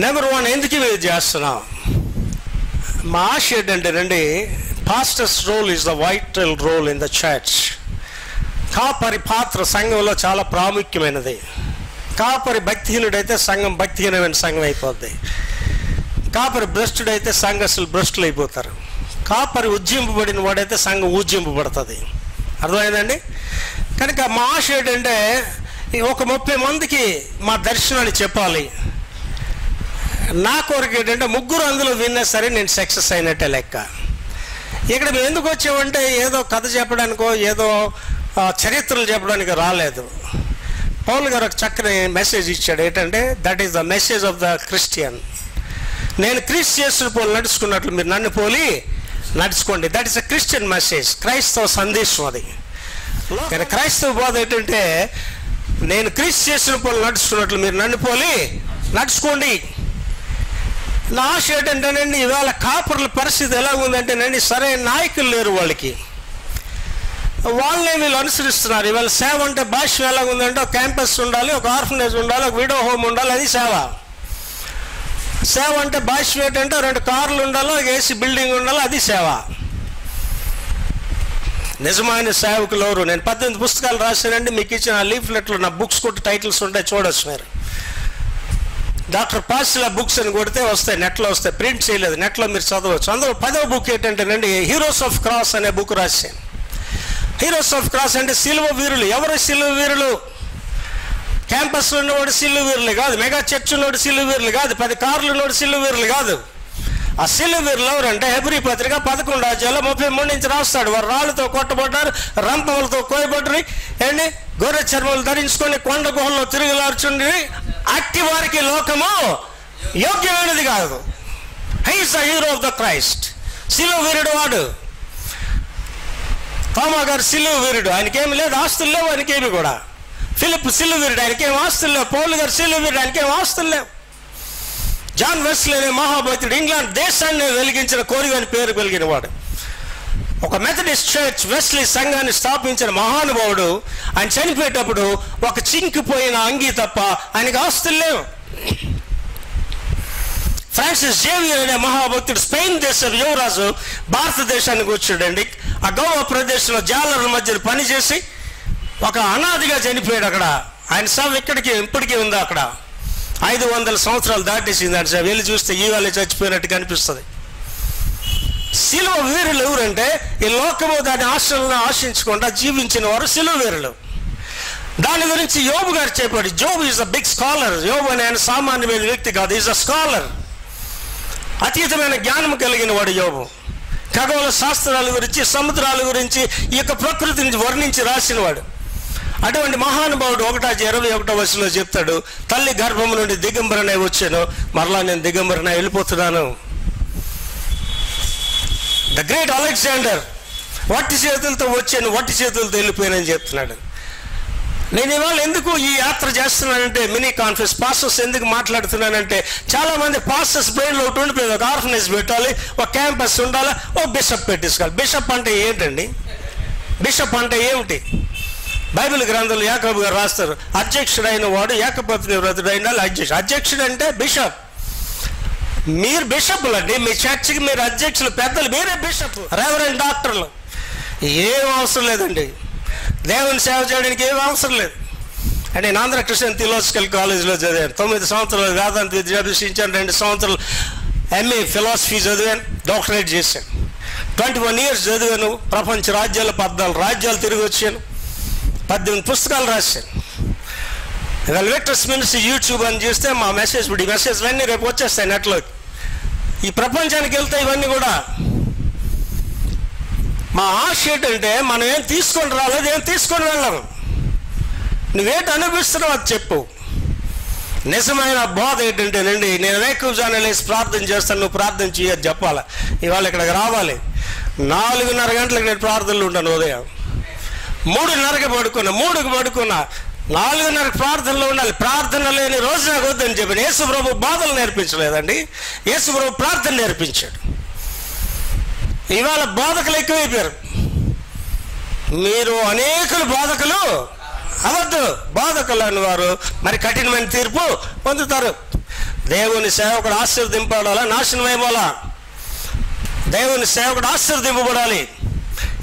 Number 1, ఎందుకు ఇది చేస్తున్నాం? మా ఆశ ఏంటంటేనండి, pastors role is the vital role in the church. కాపరి పాత్ర సంఘంలో చాలా ప్రాముఖ్యమైనది. కాపరి భక్తిహీనుడైతే సంఘం భక్తిహీనమైన సంఘం అయిపోద్ది. కాపరి భ్రష్టుడైతే సంఘస్థులు భ్రష్టులు అయిపోతారు. కాపరి ఉజ్జింపబడిన వాడైతే సంఘం ఉజ్జింపబడుతుంది. అర్థమైందండి? కనుక మా ఆశ ఏంటంటే, ఒక 30 మందికి మా దర్శనాన్ని చెప్పాలి. నా కోరిక ఏంటంటే, 3 అందులో విన్నా సరే నేను సక్సెస్ అయినట్టే లెక్క. ఇక్కడ మేము ఎందుకు వచ్చామంటే ఏదో కథ చెప్పడానికో ఏదో చరిత్రలు చెప్పడానికి రాలేదు. పౌలు గారు ఒక చక్కని మెసేజ్ ఇచ్చాడు. ఏంటంటే, that is the message of the Christian. నేను క్రీస్తు పోలి నడుచుకున్నట్లు మీరు నన్ను పోలి నడుచుకోండి. That is a Christian message, క్రైస్తవ సందేశం అది. కానీ క్రైస్తవ బోధ ఏంటంటే, నేను క్రీస్తు పోలి నడుచుకున్నట్లు మీరు నన్ను పోలి నడుచుకోండి. నా ఆశ ఏంటంటేనండి, ఇవాళ కాపర్ల పరిస్థితి ఎలా ఉందంటేనండి, సరైన నాయకులు లేరు. వాళ్ళనే వీళ్ళు అనుసరిస్తున్నారు. ఇవాళ సేవ అంటే భాష్యం ఎలా ఉందంటే, ఒక క్యాంపస్ ఉండాలి, ఒక ఆర్ఫనేజ్ ఉండాలి, ఒక విడో హోమ్ ఉండాలి, అది సేవ. సేవ అంటే భాష్యం ఏంటంటే 2 కార్లు ఉండాలి, ఒక ఏసీ బిల్డింగ్ ఉండాలి, అది సేవ. నిజమైన సేవకులు ఎవరు? నేను 18 పుస్తకాలు రాశానండి. మీకు ఇచ్చిన లీఫ్లెట్లు నా బుక్స్ కొట్టి టైటిల్స్ ఉంటాయి, చూడొచ్చు మీరు. డాక్టర్ పాసిలా బుక్స్ అని కొడితే వస్తాయి, నెట్లో వస్తాయి. ప్రింట్ చేయలేదు, నెట్లో మీరు చదవచ్చు. అందులో 10వ బుక్ ఏంటంటేనండి, హీరోస్ ఆఫ్ క్రాస్ అనే బుక్ రాశాను. హీరోస్ ఆఫ్ క్రాస్ అంటే సిలువ వీరులు. ఎవరు సిలువ వీరులు? క్యాంపస్లో ఉన్నవాడు సిలువ వీరులు కాదు, మెగా చర్చ్ ఉన్నవాడు సిలువ వీరులు కాదు, 10 కార్లు ఉన్నవాడు సిలువ వీరులు కాదు. ఆ సిలువ వీరులు ఎవరంటే, హెబ్రీ పత్రిక 11 అధ్యాయంలో 33 నుంచి రాస్తాడు. వారు రాళ్ళతో కొట్టబడ్డారు, రంపములతో కోయబడ్డారు, ఏంటి గొర్రె చర్మలు ధరించుకొని కొండ గుహల్లో తిరుగులార్చుండి, అట్టి వారికి లోకము యోగ్యమైనది కాదు. He is the hero of the Christ. సిలువ వీరుడు వాడు. తోమా గారు సిలువ వీరుడు, ఆయనకేమి లేదు, ఆస్తులు లేవు ఆయనకేమి కూడా. ఫిలిప్ సిలువ వీరుడు, ఆయనకేం ఆస్తులు లేవు. పౌలు గారు సిలువ వీరుడు, ఆయనకేం ఆస్తులు లేవు. జాన్ వెస్లీ అనే మహాభక్తుడు, ఇంగ్లాండ్ దేశాన్ని వెలిగించిన కోరిక అని పేరు కలిగిన వాడు. ఒక మెథడిస్ట్ చర్చ్ వెస్లీ సంఘాన్ని స్థాపించిన మహానుభావుడు. ఆయన చనిపోయేటప్పుడు ఒక చింకిపోయిన అంగీ తప్ప ఆయనకు ఆస్తులు లేవు. ఫ్రాన్సిస్ జేవియర్ అనే మహాభక్తుడు, స్పెయిన్ దేశం యువరాజు, భారతదేశానికి వచ్చాడండి. ఆ గోవా ప్రదేశంలో జాలర్ల మధ్య పనిచేసి ఒక అనాదిగా చనిపోయాడు. అక్కడ ఆయన శవం ఇప్పటికీ ఉంది. అక్కడ 500 సంవత్సరాలు దాటేసింది. ఆయన శవం వెళ్ళి చూస్తే ఈవేళ చచ్చిపోయినట్టు కనిపిస్తుంది. సిలువ వీరులు ఎవరంటే, ఈ లోకము దాని ఆశలను ఆశించకుండా జీవించిన వారు సిలువ వీరులు. దాని గురించి యోబు గారు చెప్పాడు. Job is a big scholar. యోబు అనే ఆయన సామాన్యమైన వ్యక్తి కాదు, ఈజ్ అ స్కాలర్. అతీతమైన జ్ఞానం కలిగిన వాడు యోబు. ఖగోళ శాస్త్రాల గురించి, సముద్రాల గురించి, ఈ యొక్క ప్రకృతిని వర్ణించి రాసినవాడు. అటువంటి మహానుభావుడు 1:21 చెప్తాడు, తల్లి గర్భం నుండి దిగంబరనే వచ్చాను, మరలా నేను దిగంబరనే వెళ్ళిపోతున్నాను. ద గ్రేట్ అలెగ్జాండర్ వట్టి చేతులతో వచ్చాను, వట్టి చేతులతో వెళ్ళిపోయానని చెప్తున్నాడు. నేను ఇవాళ ఎందుకు ఈ యాత్ర చేస్తున్నానంటే, మినీ కాన్ఫరెన్స్ పాస్టర్స్ ఎందుకు మాట్లాడుతున్నానంటే, చాలామంది పాస్టర్స్ బ్రెయిన్లో ఒకటి ఉండిపోయింది, ఒక ఆర్ఫనేజ్ పెట్టాలి, ఒక క్యాంపస్ ఉండాలి, ఒక బిషప్ పెట్టేసుకోవాలి. బిషప్ అంటే ఏంటండి? బిషప్ అంటే ఏమిటి? బైబిల్ గ్రంథంలో యాకోబు గారు రాస్తారు, అధ్యక్షుడైన వాడు ఏకపత్ని వ్రతుడైన అధ్యక్షుడు అంటే బిషప్. మీరు బిషప్లు అండి, మీ చర్చికి మీరు అధ్యక్షులు, పెద్దలు, మీరే బిషప్. రెవరెండ్ డాక్టర్లు ఏం అవసరం లేదండి. దేవుని సేవ చేయడానికి ఏం అవసరం లేదు. అంటే నేను ఆంధ్ర క్రిస్టియన్ థియలాజికల్ కాలేజీలో చదివాను. 9 సంవత్సరాలు వేదాంత విద్య అభ్యసించాను, 2 సంవత్సరాలు ఎంఏ ఫిలాసఫీ చదివాను, డాక్టరేట్ చేశాను. 21 years చదివాను. ప్రపంచ రాజ్యాలు 14 రాజ్యాలు తిరిగి వచ్చాను. 18 పుస్తకాలు రాశాను. ఇవాళ విక్టర్స్ మినిస్ట్రీ యూట్యూబ్ అని చూస్తే మా మెసేజ్, ఇప్పుడు ఈ మెసేజ్లన్నీ రేపు వచ్చేస్తాయి నెట్లోకి. ఈ ప్రపంచానికి వెళ్తాయి ఇవన్నీ కూడా. మా ఆశ ఏంటంటే, మనం ఏం తీసుకొని రాలేదు, ఏం తీసుకొని వెళ్ళాము. నువ్వేంటి అనిపిస్తున్నావు అది చెప్పు. నిజమైన బాధ ఏంటంటేనండి, నేను రేకుజాన లేసి ప్రార్థన చేస్తాను, నువ్వు ప్రార్థన చేయని చెప్పాలి. ఇవాళ ఇక్కడికి రావాలి. 4:30 గంటలకు నేను ప్రార్థనలు ఉంటాను. ఉదయం 3:30కి పడుకున్నా, 3కి పడుకున్నా, 4:30 ప్రార్థనలో ఉండాలి. ప్రార్థన లేని రోజు నాకు వద్దని చెప్పాను. యేసు ప్రభు బాధలు నేర్పించలేదండి, యేసు ప్రభు ప్రార్థన నేర్పించాడు. ఇవాళ బోధకులు ఎక్కువైపోయారు. మీరు అనేకులు బోధకులు అవద్దు. బోధకులు అని వారు మరి కఠినమైన తీర్పు పొందుతారు. దేవుని సేవకుడు ఆశీర్వదింపబడాలా, నాశనం అయిపోవాలా? దేవుని సేవకుడు ఆశీర్వదింపబడాలి.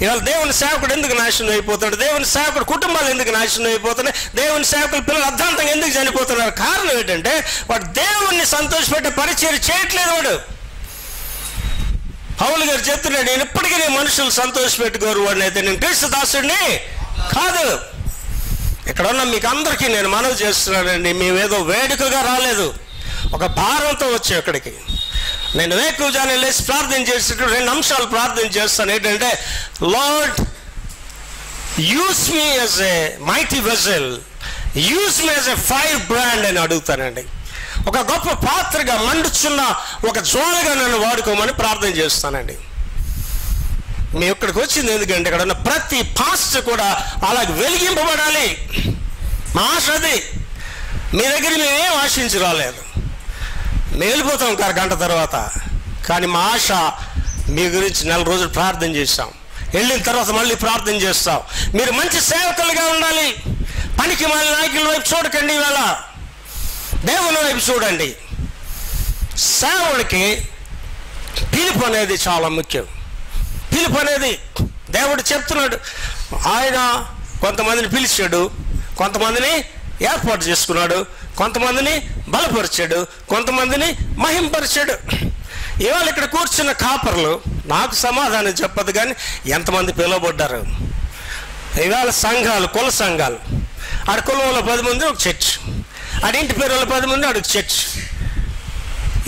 ఇవాళ దేవుని సేవకుడు ఎందుకు నాశనం అయిపోతాడు? దేవుని సేవకుడు కుటుంబాలు ఎందుకు నాశనం అయిపోతున్నాయి? దేవుని సేవకుల పిల్లలు అర్ధాంతంగా ఎందుకు చనిపోతున్నారు? కారణం ఏంటంటే వాడు దేవుణ్ణి సంతోషపెట్టే పరిచయం చేయట్లేదు. వాడు పౌలు గారు చెప్తున్నాడు, నేను ఇప్పటికీ నేను మనుషులు సంతోషపెట్టుకోరు వాడిని అయితే నేను క్రీస్తు దాసుడిని కాదు. ఇక్కడ ఉన్న మీకు అందరికీ నేను మనవి చేస్తున్నానండి, మేమేదో వేడుకగా రాలేదు, ఒక భారంతో వచ్చాం ఇక్కడికి. నేను వేకువజామున లేచి ప్రార్థన చేసేటప్పుడు 2 అంశాలు ప్రార్థన చేస్తాను. ఏంటంటే, lord use me as a mighty vessel, use me as a fire brand అని అడుగుతానండి. ఒక గొప్ప పాత్రగా, మండుచున్న ఒక జ్వాలగా నన్ను వాడుకోమని ప్రార్థన చేస్తానండి. మేము ఇక్కడికి వచ్చింది ఎందుకంటే ఇక్కడ ఉన్న ప్రతి పాస్టర్ కూడా అలాగే వెలిగింపబడాలి. మా ఆశ అది. మీ దగ్గర మేమేం ఆశించి రాలేదు, మేము వెళ్ళిపోతాం గంట తర్వాత. కానీ మా ఆశ మీ గురించి 4 రోజులు ప్రార్థన చేస్తాం, వెళ్ళిన తర్వాత మళ్ళీ ప్రార్థన చేస్తాం. మీరు మంచి సేవకులుగా ఉండాలి. పనికి మళ్ళీ నాయకుల వైపు చూడకండి, ఇవాళ దేవుని వైపు చూడండి. సేవకుడికి పిలుపు అనేది చాలా ముఖ్యం. పిలుపు అనేది దేవుడు చెప్తున్నాడు. ఆయన కొంతమందిని పిలిచాడు, కొంతమందిని ఏర్పాటు చేసుకున్నాడు, కొంతమందిని బలపరిచాడు, కొంతమందిని మహింపరిచాడు. ఇవాళ ఇక్కడ కూర్చున్న కాపర్లు నాకు సమాధానం చెప్పదు కానీ ఎంతమంది పిలువబడ్డారు. ఇవాళ సంఘాలు, కుల సంఘాలు, ఆడ కులంలో 10 మంది ఒక చర్చ్, ఆడింటి పేరులో 10 మంది ఆడికి చర్చ్.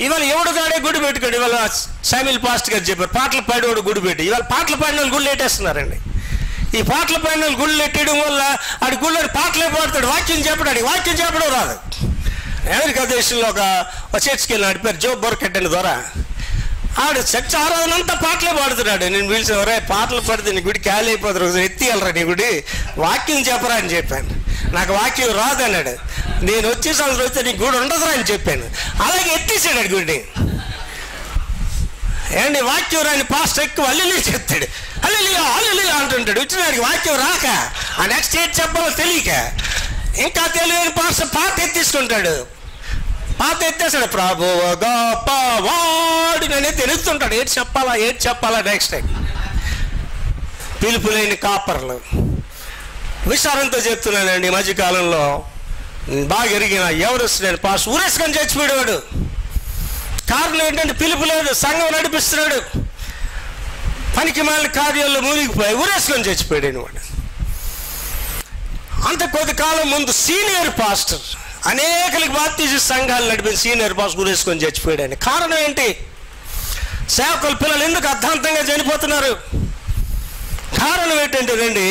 ఇవాళ ఎవడుగాడే గుడి పెట్టుకోడు. ఇవాళ శామ్యూల్ పాస్ట్ గారు చెప్పారు, పాటలు పాడేవాడు గుడి పెట్టి. ఇవాళ పాటలు పాడిన వాళ్ళు గుళ్ళు పెట్టేస్తున్నారండి. ఈ పాటలు పాడిన వాళ్ళు గుళ్ళు పెట్టేయడం వల్ల ఆడి గుళ్ళో పాటలే పాడతాడు, వాక్యం చెప్పడానికి వాక్యం చెప్పడం రాదు. అమెరికా దేశంలో ఒక చర్చ్కి వెళ్ళినాడు, పేరు జో బొర్కెట్ అని ద్వారా. ఆడు చర్చ్ ఆరాధన అంతా పాటలే పాడుతున్నాడు. నేను పిలిచి, ఒరే పాటలు పాడితే నీ గుడి ఖాళీ అయిపోతారు, ఎత్తియాలరా నీ గుడి, వాక్యం చెప్పరా అని చెప్పాను. నాకు వాక్యం రాదన్నాడు. నేను వచ్చే సంవత్సరం వస్తే నీ గుడి ఉండదురా అని చెప్పాను. అలాగే ఎత్తేసాడు గుడిని. ఏమండి, వాక్యం రాని పాస్టర్ ఎక్కువ అల్లిలే చెప్తాడు, అల్లిలియా అల్లిలియా అంటుంటాడు. వచ్చినాడికి వాక్యం రాక ఆ నెక్స్ట్ ఏది చెప్పాలో తెలియక ఇంకా తెలియని పాస్టర్ పాత ఎత్తిస్తుంటాడు. పాత ఎత్తేసాడు, ప్రభువు గొప్పవాడు అని తెలుస్తుంటాడు. ఏది చెప్పాలా నెక్స్ట్ టైం. పిలుపు లేని కాపర్లు. విచారంతో చెప్తున్నానండి, ఈ మధ్యకాలంలో బాగా ఎరిగిన ఎవరెస్ట్ లేని పాస్టర్ ఊరేసుకొని చచ్చిపోయాడు. కారణం ఏంటంటే పిలుపు లేదు, సంఘం నడిపిస్తున్నాడు, పనికి మాలిన కార్యాల్లో మునిగిపోయి ఊరేసుకొని చచ్చిపోయాడు వాడు. అంత కొద్ది కాలం ముందు సీనియర్ పాస్టర్ అనేకలకు బాప్తిజం సంఘాలు నడిపిన సీనియర్ పాస్టర్ ఊరేసుకొని చచ్చిపోయాడు. కారణం ఏంటి? సేవకుల పిల్లలు ఎందుకు అర్ధాంతంగా చనిపోతున్నారు? కారణం ఏంటంటే రండి,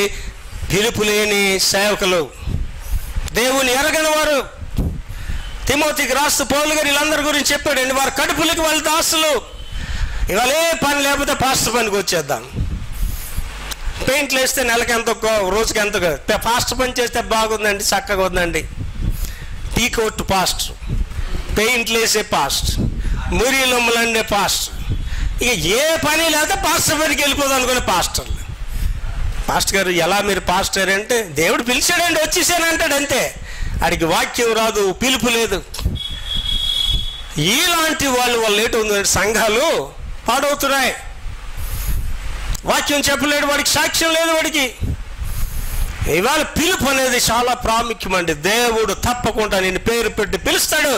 పిలుపు లేని సేవకులు, దేవుని ఎరగని వారు. తిమోతికి రాస్తూ పౌలు గారు వీళ్ళందరి గురించి చెప్పాడండి, వారు కడుపులకి వాళ్ళ దాసులు. ఇవాళ ఏ పని లేకపోతే పాస్టర్ పనికి వచ్చేద్దాం. పెయింట్లు వేస్తే నెలకి ఎంతో, రోజుకి ఎంతో, పాస్టర్ పని చేస్తే బాగుందండి, చక్కగా ఉందండి. టీ కోట్ పాస్టర్, పెయింట్లు వేసే పాస్టర్, మురిలొమ్మలు అండే పాస్టర్, ఇక ఏ పని లేకపోతే పాస్టర్ పనికి వెళ్ళిపోదాం అనుకునే పాస్టర్లు. పాస్టర్ గారు ఎలా మీరు పాస్టర్ అంటే, దేవుడు పిలిచాడండి వచ్చేసాను అంటాడు అంతే. ఆడికి వాక్యం రాదు, పిలుపు లేదు. ఇలాంటి వాళ్ళు లేట్ ఉంది, సంఘాలు పాడవుతున్నాయి. వాక్యం చెప్పలేడు, వాడికి సాక్ష్యం లేదు వాడికి. ఇవాళ పిలుపు అనేది చాలా ప్రాముఖ్యం అండి. దేవుడు తప్పకుండా నేను పేరు పెట్టి పిలుస్తాడు.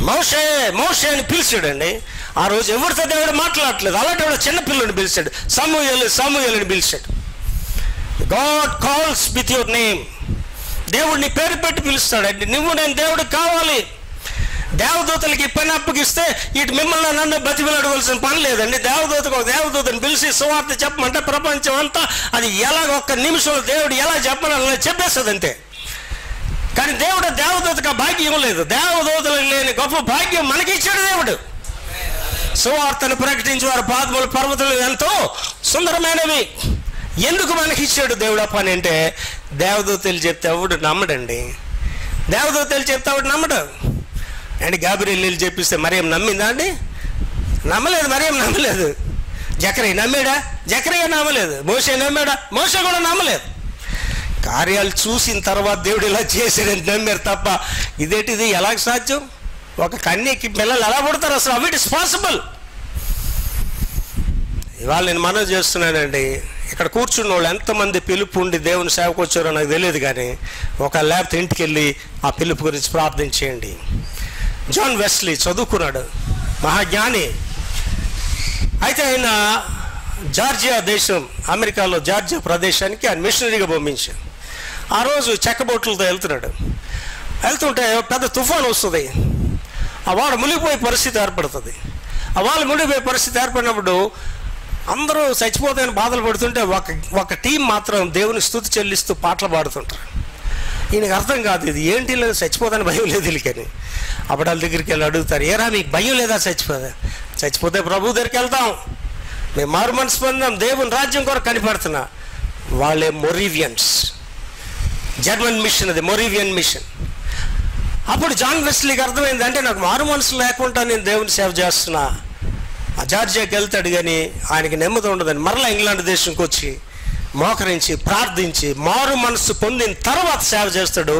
మోషే అని పిలిచాడండి. ఆ రోజు ఎవరితో దేవుడు మాట్లాడట్లేదు, అలాంటి వాడు చిన్నపిల్లని పిలిచాడు, సమూయేలు అని పిలిచాడు. God calls with your name. దేవుడిని పేరు పెట్టి పిలుస్తాడండి. నువ్వు నేను దేవుడికి కావాలి. దేవదూతలకి పని అప్పగిస్తే ఇటు మిమ్మల్ని నన్ను బతిమిలాడవలసిన పని లేదండి. దేవదూతకు ఒక దేవదూతను పిలిచి సువార్త చెప్పమంటే ప్రపంచం అంతా అది ఎలాగ ఒక్క నిమిషంలో దేవుడు ఎలా చెప్పాలని చెప్పేస్తుంది అంతే. కానీ దేవుడు దేవదూతకు ఆ భాగ్యం లేదు. దేవదూతలకు లేని గొప్ప భాగ్యం మనకి ఇచ్చాడు దేవుడు. సువార్తను ప్రకటించి వారి పాదములు పర్వతాలు ఎంతో సుందరమైనవి. ఎందుకు మనకి ఇచ్చాడు దేవుడు ఆ పని అంటే, దేవదూతలు చెప్తే ఎవడు నమ్మడండి. దేవదూతలు చెప్తే ఎవడు నమ్మడు అండి. గాబ్రియెల్ చెప్పిస్తే మరియం నమ్మిందా అండి? నమ్మలేదు, మరియం నమ్మలేదు. జకరియా నమ్మాడా? జకరియా నమ్మలేదు. మోషే నమ్మాడా? మోషే కూడా నమ్మలేదు. కార్యాలు చూసిన తర్వాత దేవుడు ఇలా చేసాడని నమ్మారు తప్ప ఇదేంటిది ఎలాగ సాధ్యం? ఒక కన్యకి పిల్లలు ఎలా పుడతారు అసలు? How it is possible? ఇవాళ నేను మనవి చేస్తున్నానండి, ఇక్కడ కూర్చున్న వాళ్ళు ఎంతమంది పిలుపు ఉండి దేవుని సేవకు వచ్చారో నాకు తెలియదు, కానీ ఒక లేకపోతే ఇంటికి వెళ్ళి ఆ పిలుపు గురించి ప్రార్థన చేయండి. జాన్ వెస్లీ చదువుకున్నాడు, మహాజ్ఞాని. అయితే ఆయన జార్జియా దేశం, అమెరికాలో జార్జియా ప్రదేశానికి ఆయన మిషనరీగా పంపించారు. ఆ రోజు చెక్కబోట్లతో వెళ్తుంటే పెద్ద తుఫాను వస్తుంది, ఆ వాడు మునిగిపోయే పరిస్థితి ఏర్పడుతుంది. ఆ వాళ్ళు మునిగిపోయే పరిస్థితి ఏర్పడినప్పుడు అందరూ చచ్చిపోతాయని బాధలు పడుతుంటే ఒక టీం మాత్రం దేవుని స్తుతి చెల్లిస్తూ పాటలు పాడుతుంటారు. ఈయనకు అర్థం కాదు, ఇది ఏంటి లేదు, చచ్చిపోతాని భయం లేదు వీళ్ళకని. అప్పుడు వాళ్ళ దగ్గరికి వెళ్ళి అడుగుతారు, ఏరా మీకు భయం లేదా చచ్చిపోతే ప్రభు దగ్గరికి వెళ్తాం, మేము మారు మనసు పొందాం, దేవుని రాజ్యం కొరకు కనిపెడుతున్నా. వాళ్ళే మొరీవియన్స్, జర్మన్ మిషన్, అది మొరీవియన్ మిషన్. అప్పుడు జాన్ వెస్లీకి అర్థమైంది, అంటే నాకు మారు మనసు లేకుండా నేను దేవుని సేవ చేస్తున్నా. ఆ జార్జియాకి వెళ్తాడు, కానీ ఆయనకి నెమ్మది ఉండదని మరలా ఇంగ్లాండ్ దేశంకి వచ్చి మోకరించి ప్రార్థించి మారు మనసు పొందిన తర్వాత సేవ చేస్తాడు.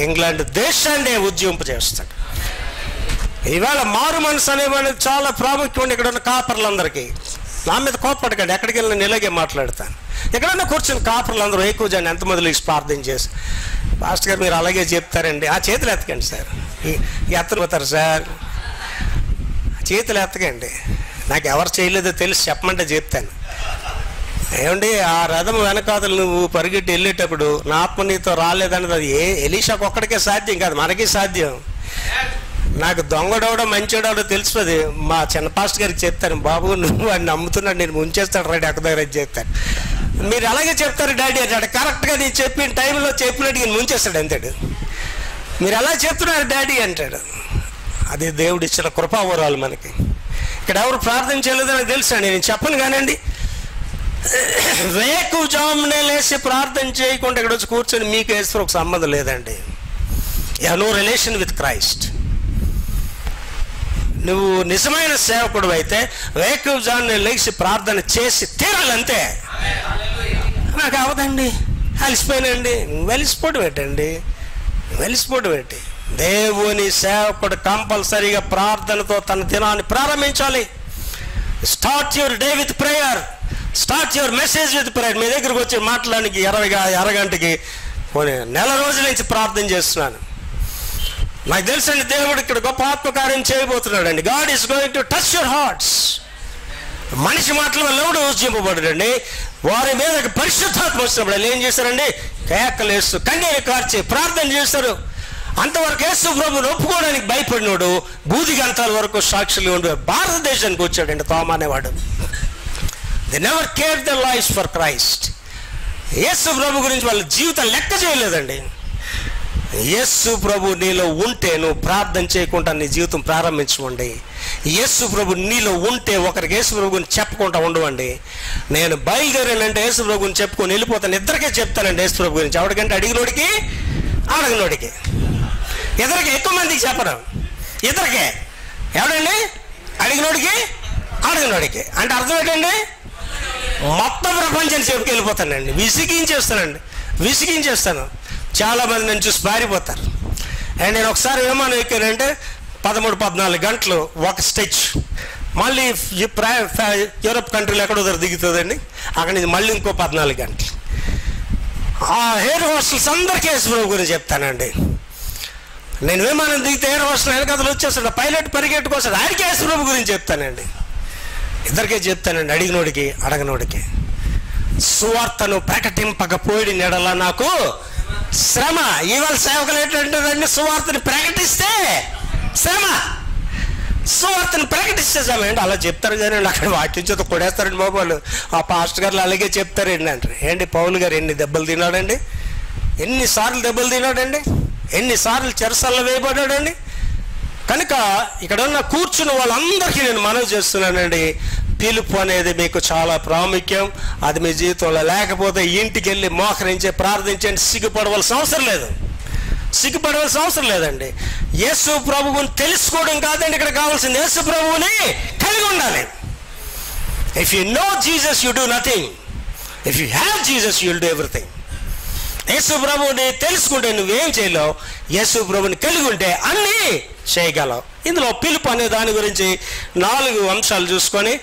ఇంగ్లాండ్ దేశాన్నే ఉద్యమింపజేస్తాడు. ఇవాళ మారు మనసు అనేవాళ్ళకి చాలా ప్రాముఖ్యం. ఇక్కడ ఉన్న కాపర్లందరికీ, నా మీద కోప్పడకండి, ఎక్కడికి వెళ్ళి నేను ఇలాగే మాట్లాడతాను. ఎక్కడన్నా కూర్చొని కాపర్లందరూ ఎక్కువ జనం ఎంతమంది లేచి ప్రార్థన చేసి, పాస్టర్ గారు మీరు అలాగే చెప్తారండి, ఆ చేతులు ఎత్తకండి సార్, ఎత్తపోతారు సార్, చేతులు ఎత్తకండి, నాకు ఎవరు చేయలేదో తెలిసి చెప్పమంటే చెప్తాను. ఏమండి, ఆ రథం వెనకాతలు నువ్వు పరిగెట్టి వెళ్ళేటప్పుడు నా ఆత్మ నీతో రాలేదన్నది అది ఎలీషాకు ఒక్కడికే సాధ్యం కాదు, మనకి సాధ్యం. నాకు దొంగడవడో మంచోడవడో తెలిసిపోది. మా చిన్న పాస్టర్ గారికి చెప్తాను, బాబు నువ్వు వాడిని నమ్ముతున్నాడు, నేను ముంచేస్తాడు రైట్ అక్క దగ్గర చెప్తాను. మీరు అలాగే చెప్తారు డాడీ అంటాడు. కరెక్ట్గా నేను చెప్పిన టైంలో చెప్పినట్టు నేను ముంచేస్తాడు అంతాడు. మీరు ఎలా చెప్తున్నారు డాడీ అంటాడు. అది దేవుడు ఇచ్చిన కృపావరాలు మనకి. ఇక్కడ ఎవరు ప్రార్థన చేయలేదో నాకు తెలుసా, నేను చెప్పను కానండి. వేకువజామునే లేచి ప్రార్థన చేయకుండా ఇక్కడ వచ్చి కూర్చొని మీకు యేసుతో ఒక సంబంధం లేదండి. You have no relation with Christ. నువ్వు నిజమైన సేవకుడు అయితే వేకువజామునే లేచి ప్రార్థన చేసి తీరాలంతే. నాకు అవదండి, అలసిపోయినండి, వెలిసిపోటు పెట్టి దేవుని సేవకుడు కంపల్సరీగా ప్రార్థనతో తన దినాన్ని ప్రారంభించాలి. Start your day with prayer, start your message with prayer. మీ దగ్గరకు వచ్చి మాట్లాడానికి అరగంటకి నెల రోజుల నుంచి ప్రార్థన చేస్తున్నాను. నాకు తెలుసండి, దేవుడు ఇక్కడ గొప్ప ఆత్మకార్యం చేయబోతున్నాడండి. God is going to touch your hearts. మనిషి మాటల వల్ల ఎవడు ఊజింపబడడండి. వారి మీద పరిశుద్ధాత్మ వచ్చినప్పుడు వాళ్ళు ఏం చేశారండి, కేకలేస్తూ కన్నీరు కార్చి ప్రార్థన చేస్తారు. అంతవరకు యేసు ప్రభువుని ఒప్పుకోవడానికి భయపడినోడు బూది గంటల వరకు సాక్షులు ఉండి భారతదేశానికి వచ్చాడండి తోమా అనేవాడు. They never care the life for Christ. Yesu ప్రభు గురించి వాళ్ళ జీవితం లెక్క చేయలేదండి. యేసు ప్రభు నీలో ఉంటే నువ్వు ప్రార్థన చేయకుండా నీ జీవితం ప్రారంభించమండి. యేసు ప్రభు నీలో ఉంటే ఒకరికి యేసు ప్రభు గురించి చెప్పకుండా ఉండవండి. నేను బయలుదేరానంటే యేసు ప్రభు గురించి చెప్పుకొని వెళ్ళిపోతాను. ఇద్దరికే చెప్తానండి యేసు ప్రభు గురించి. ఎవరికంటే అడిగినోడికి అడగనోడికి. ఇద్దరికి ఎక్కువ మందికి చెప్పరు. ఇద్దరికే. ఎవడండి? అడిగినోడికి అడగనోడికి. అంటే అర్థం ఏంటండి? మొత్తం ప్రపంచాన్ని చెప్పుకెళ్ళిపోతానండి. విసిగించేస్తాను. చాలామంది నేను చూసి పారిపోతారు. అండ్ నేను ఒకసారి విమానం ఎక్కానంటే 13-14 గంటలు ఒక స్టెచ్. మళ్ళీ యూరప్ కంట్రీలో ఎక్కడో దగ్గర దిగుతుందండి. అక్కడ నుంచి మళ్ళీ ఇంకో 14 గంటలు. ఆ ఎయిర్ హోస్టల్స్ అందరికీ యేసు ప్రభు గురించి చెప్తానండి. నేను విమానం దిగితే ఎయిర్ హోస్టల్ వెనకతలు వచ్చేస్తాడు, పైలట్ పరిగెట్టుకొస్తాడు, ఆయనకి యేసు ప్రభు గురించి చెప్తానండి. ఇద్దరికే చెప్తానండి, అడిగినోడికి అడగనోడికి. సువార్తను ప్రకటింపకపోయిన ఎడల నాకు శ్రమ. ఇవాళ సేవకులు ఏంటంటే సువార్తను ప్రకటిస్తే శ్రమ, సువార్తను ప్రకటిస్తే శ్రమ. ఏంటి అలా చెప్తారు కానీ అక్కడ వాటి చేత కొడేస్తారండి బాబు. ఆ పాస్టర్ గారు అలాగే చెప్తారండి అంటారు. ఏంటి పౌలు గారు ఎన్ని దెబ్బలు తిన్నాడండి, ఎన్నిసార్లు దెబ్బలు తిన్నాడండి, ఎన్నిసార్లు చెరసల్లో వేయబడ్డాడండి. కనుక ఇక్కడ ఉన్న కూర్చున్న వాళ్ళందరికీ నేను మనవి చేస్తున్నానండి, పిలుపు అనేది మీకు చాలా ప్రాముఖ్యం. అది మీ జీవితంలో లేకపోతే ఇంటికి వెళ్ళి మోకరించి ప్రార్థించండి. సిగ్గుపడవలసిన అవసరం లేదండి. యేసు ప్రభువుని తెలుసుకోవడం కాదండి ఇక్కడ కావాల్సింది, యేసు ప్రభువుని కలిగి ఉండాలి. If you know Jesus you do nothing, if you have Jesus you will do everything. Yesu ప్రభువుని తెలుసుకుంటే నువ్వేం చేయలేవు, యేసు ప్రభువుని కలిగి ఉంటే అన్నీ చేయగలవు. ఇందులో పిలుపు అనే దాని గురించి 4 అంశాలు చూసుకొని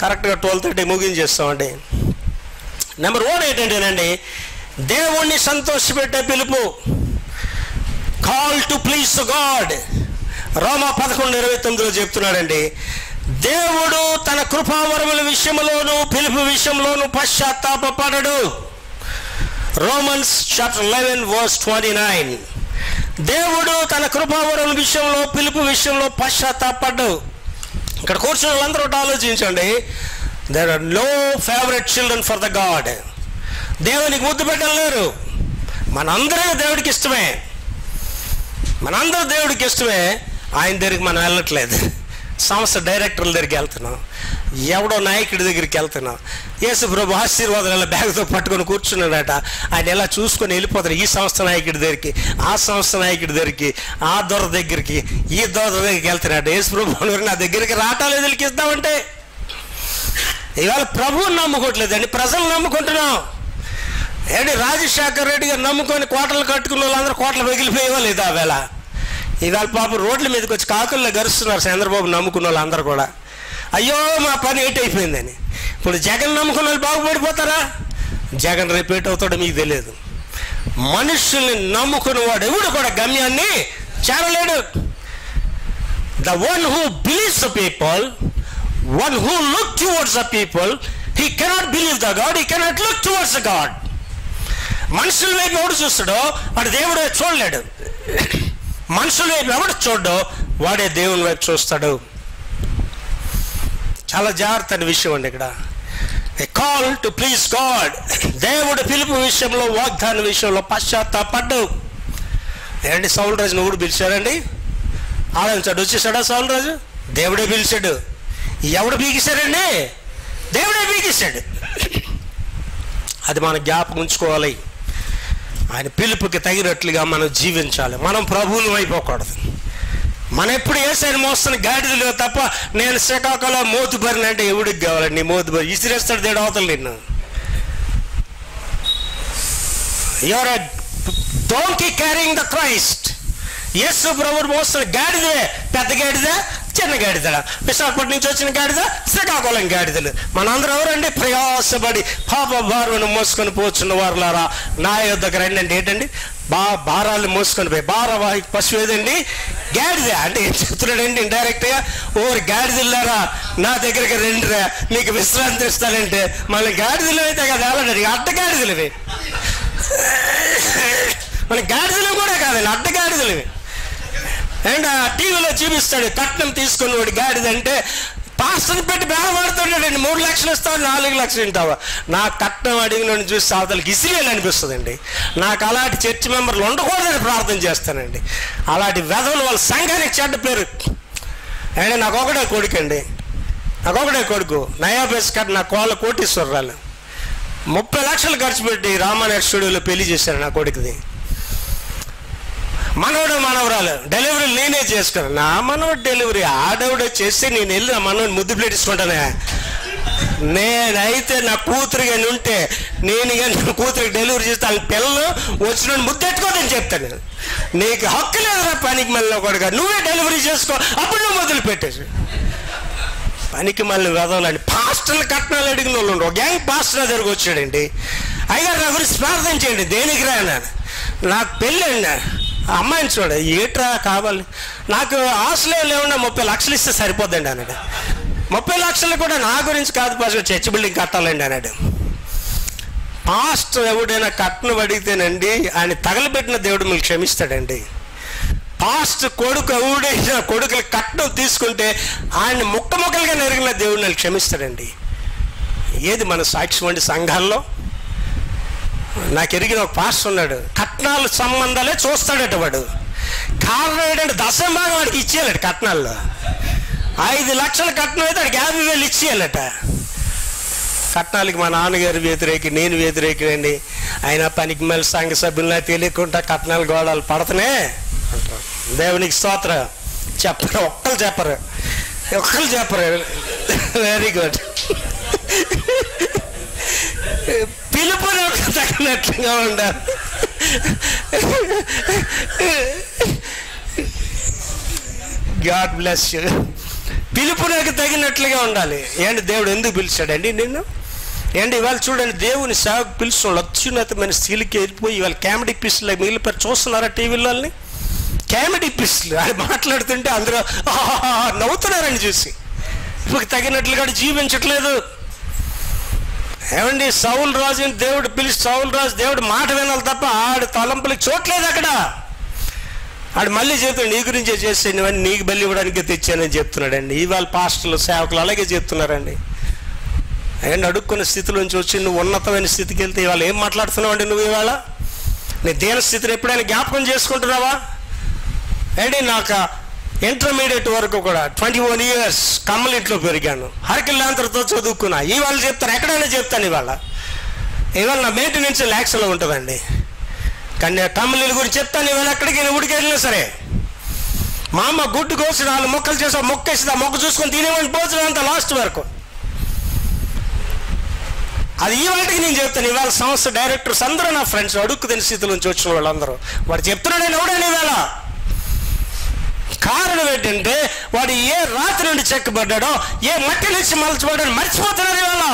కరెక్ట్గా 12:30 ముగించేస్తామండి. నెంబర్ 1 ఏంటంటేనండి, దేవుణ్ణి సంతోషపెట్టే పిలుపు. Call to please God. రోమా 11:29 చెప్తున్నాడండి, దేవుడు తన కృపావరముల విషయంలోను పిలుపు విషయంలోను పశ్చాత్తాపపడడు. Romans chapter 11:29. దేవుడు తన కృపావరముల విషయంలో పిలుపు విషయంలో పశ్చాత్తాపడ్డు. ఇక్కడ కూర్చున్న వాళ్ళందరూ ఒకటి ఆలోచించండి. There are no favourite children for the God. దేవునికి ముద్దు పెట్టలేరు. మనందరూ దేవుడికి ఇష్టమే, మనందరూ దేవుడికి ఇష్టమే. ఆయన దగ్గరికి మనం వెళ్ళట్లేదు. సంస్థ డైరెక్టర్ల దగ్గరికి వెళ్తున్నాం, ఎవడో నాయకుడి దగ్గరికి వెళ్తున్నాం. యేసు ప్రభు ఆశీర్వాదాలు బ్యాగ్తో పట్టుకొని కూర్చున్నాడట. ఆయన ఎలా చూసుకొని వెళ్ళిపోతాడు. ఈ సంస్థ నాయకుడి దగ్గరికి, ఆ సంస్థ నాయకుడి దగ్గరికి, ఆ దొర దగ్గరికి, ఈ దొర దగ్గరికి వెళ్తున్నాడు. యేసు ప్రభు నా దగ్గరికి రావటాలేదు వీళ్ళకి ఇద్దామంటే. ఇవాళ ప్రభువుని నమ్ముకోవట్లేదండి, ప్రజలు నమ్ముకుంటున్నాం. ఏంటి రాజశేఖర్ రెడ్డి గారు నమ్ముకొని కోటలు కట్టుకున్న వాళ్ళందరూ కోటలు మిగిలిపోయేవాళ్ళు ఇదా వేళ. ఇవాళ పాపం రోడ్ల మీదకి వచ్చి కాకుల్లో గరుస్తున్నారు చంద్రబాబు నమ్ముకున్న వాళ్ళు అందరూ కూడా. అయ్యో మా పని అయిపోయిందని. ఇప్పుడు జగన్ నమ్ముకున్న వాళ్ళు బాగుపడిపోతారా? జగన్ రిపీట్ అవుతాడో మీకు తెలియదు. మనుషుల్ని నమ్ముకున్న వాడు ఎవడు కూడా గమ్యాన్ని చేరలేడు. The one who believes the people, one who look towards the people, he cannot believe the God, he cannot look towards the God. మనుషుల వైపు ఎవడు చూస్తాడో వాడు దేవుడు చూడలేడు. మనుషుల వైపు ఎవడు చూడో వాడే దేవుని వైపు చూస్తాడు. చాలా జాగ్రత్త అనే విషయం అండి ఇక్కడ. ఏ కాల్ టు ప్లీజ్ గాడ్. దేవుడు పిలుపు విషయంలో, వాగ్దాన విషయంలో పశ్చాత్తాపడ్డు. ఏంటి సౌలు రాజును ఎవడు పిలిచాడండి? ఆలోచించాడు. వచ్చేసాడా సౌలు రాజు? దేవుడే పిలిచాడు. ఎవడు బీగిస్తాడండి? దేవుడే బీగిస్తాడు. అది మనం జ్ఞాపకం ఉంచుకోవాలి. ఆయన పిలుపుకి తగినట్లుగా మనం జీవించాలి. మనం ప్రభువులు అయిపోకూడదు. మనం ఎప్పుడు వేసాను మోస్తున్న గాడిదలు తప్ప నేను శ్రీకాకుళం మోతుబరిని అంటే ఎవడికి కావాలండి? మోతుబరి ఇసిరేస్తాడు దేవుడు అవతల నిన్ను. Your a donkey carrying the Christ. Yesu ప్రభువు మోస్తున్న గాడిదే. పెద్ద గాడిద, చిన్న గాడిదల, విశాఖపట్నం నుంచి వచ్చిన గాడిద, శ్రీకాకుళం గాడిదలు. మనందరూ ఎవరండి? ప్రయాసపడి పాప భారమును మోసుకొని పోచున్న వారులారా నా యొద్దకు రండి. అంటే ఏంటండి? భారాలు మోసుకొని పోయి భారవాహి పశువు ఏదండి? గాడిద. అంటే ఏం చెప్తున్నాడండి ఇండైరెక్ట్గా? ఓరి గాడిదల్లారా నా దగ్గరికి రండిరా, నీకు విశ్రాంతి ఇస్తానంటే మళ్ళీ గాడిదలు అయితే కదా అలాంటి అడ్డగాడిదలువి. మన గాడిదలు కూడా కాదండి, అడ్డగాడిదలువి. అండ్ టీవీలో చూపిస్తాడు కట్నం తీసుకుని వాడు గాడిదంటే పాస్టర్ని పెట్టి బేరమాడుతుంటాడండి. 3 లక్షలు ఇస్తావు, 4 లక్షలు తింటావా? నా కట్నం అడిగిన చూసి అవతలకి ఇసిరేయాలి అనిపిస్తుందండి. నాకు అలాంటి చర్చ్ మెంబర్లు ఉండకూడదని ప్రార్థన చేస్తానండి. అలాంటి వెధవులు వాళ్ళ సంఘానికి చెడ్డ పేరు. అండి నాకు ఒకటే కొడుకు అండి, నాకు ఒకటే కొడుకు. నయాబేస్ కట్ నా కోటీశ్వరరాలు 30 లక్షలు ఖర్చు పెట్టి రామానాయుడు స్టూడియోలో పెళ్లి చేశారు నా కొడుకుది. మనవడు మనవరాలు డెలివరీ నేనే చేసుకున్నాను. నా మనవడు డెలివరీ ఆడవిడే చేస్తే నేను వెళ్ళి నా మనవడిని ముద్దు ప్లేటిసుకుంటానే. నేనైతే నా కూతురు కానీ ఉంటే నేను కానీ నా కూతురికి డెలివరీ చేస్తే వాళ్ళ పిల్లలు వచ్చిన ముద్దెట్టుకోదని చెప్తాను. నీకు హక్కు లేదురా పనికి మళ్ళీ కొడుక, నువ్వే డెలివరీ చేసుకో, అప్పుడు నువ్వు మొదలు పెట్టేసి. పనికి మళ్ళీ వెదవాలండి. పాస్టర్లు కట్నాలు అడిగిన వాళ్ళు ఉండవు. గ్యాంగ్ పాస్టర్ నా దగ్గరకు వచ్చాడండి. అయ్యారు నా గురించి ప్రార్థన చేయండి. దేనికి రాయన్నాను? నాకు పెళ్ళండి, అమ్మాయిని చూడ ఏట్రా కావాలి, నాకు ఆశలే లేకుండా 30 లక్షలు ఇస్తే సరిపోద్దండి అన్నాడు. 30 లక్షలు కూడా నా గురించి కాదు పాస్టర్, చర్చ్ బిల్డింగ్ కట్టాలండి అన్నాడు. పాస్టర్ ఎవడైనా కట్నం అడిగితేనండి ఆయన తగలబెట్టిన దేవుడు మీకు క్షమిస్తాడండి. పాస్టర్ కొడుకు ఎవడైనా కొడుకులు కట్నం తీసుకుంటే ఆయన ముక్కలుగా నెరిగిన దేవుడు నాకు క్షమిస్తాడండి. ఏది మన సాక్ష్యం అండి సంఘాల్లో? నాకు ఎరిగిన ఒక పాస్టర్ ఉన్నాడు, కట్నాలు సంబంధాలే చూస్తాడట వాడు. కారణం ఏంటంటే దశంభాగం వాడికి ఇచ్చేయాలట కట్నాల్లో. 5 లక్షల కట్నం అయితే వాడికి 50,000 ఇచ్చేయాలట. కట్నాలకి మా నాన్నగారు వ్యతిరేకి, నేను వ్యతిరేకండి. అయినా పనికి మళ్ళీ సంఘ సభ్యులనే తెలియకుండా కట్నాలు గోడలు పడతనే అంటారు. దేవునికి స్తోత్రం. చెప్పరు, ఒక్కరు చెప్పరు. Very good. పిలుపుని తగినట్లుగా ఉండాలి. God bless you. పిలుపునకు తగినట్లుగా ఉండాలి. ఏంటి దేవుడు ఎందుకు పిలిచాడండి నిన్ను? ఏంటి ఇవాళ చూడండి, దేవుని సేవకు పిలుచున్న అత్యున్నతమైన స్థితికి వెళ్ళిపోయి ఇవాళ కామెడీ పీస్లు మిగిలిపోయి చూస్తున్నారా టీవీలోని? కామెడీ పీస్లు అది మాట్లాడుతుంటే అందరూ నవ్వుతున్నారని చూసి. ఇప్పుడు తగినట్లుగా జీవించట్లేదు. ఏమండి, సౌలు రాజుని దేవుడు పిలిచి సౌలు రాజు దేవుడు మాట వినాలి తప్ప ఆడు తలంపులకి చూడలేదు అక్కడ. ఆడు మళ్ళీ చెప్తాడు, నీ గురించే చేస్తే నువ్వని నీకు బలి ఇవ్వడానికి తెచ్చానని చెప్తున్నాడండి. ఇవాళ పాస్టర్లు సేవకులు అలాగే చెప్తున్నారండి. ఏంటి అడుక్కున్న స్థితిలోంచి వచ్చి నువ్వు ఉన్నతమైన స్థితికి వెళ్తే ఇవాళ ఏం మాట్లాడుతున్నావు అండి? నువ్వు ఇవాళ నీ దేన స్థితిని ఎప్పుడైనా జ్ఞాపకం చేసుకుంటున్నావా? ఏంటి నాకు ఇంటర్మీడియట్ వరకు కూడా 21 years కమ్మలింట్లో పెరిగాను, హరికిల్లాంతరతో చదువుకున్నా. ఇవాళ చెప్తాను, ఎక్కడైనా చెప్తాను. ఇవాళ నా మెయింటెనెన్స్ ల్యాక్స్లో ఉంటుందండి. కానీ కమ్మలీల గురించి చెప్తాను. ఇవాళ ఎక్కడికి ఊడికి వెళ్ళినా సరే మా అమ్మ గుడ్డు కోసి 4 మొక్కలు చేసా, మొక్కేసి ఆ మొక్క చూసుకొని తినేవాడిని భోజనం అంతా లాస్ట్ వరకు. అది ఈ వాటికి నేను చెప్తాను. ఇవాళ సంస్థ డైరెక్టర్స్ అందరూ నా ఫ్రెండ్స్, అడుక్కు తిని స్థితి నుంచి వచ్చిన వాళ్ళందరూ వాడు చెప్తున్నాడు ఎవడని ఇవాళ. కారణం ఏంటంటే వాడు ఏ రాత్రి నుండి చెక్కబడ్డాడో, ఏ మట్టి నుంచి మలచబడ్డాడో మర్చిపోతున్నారు ఇవాళ.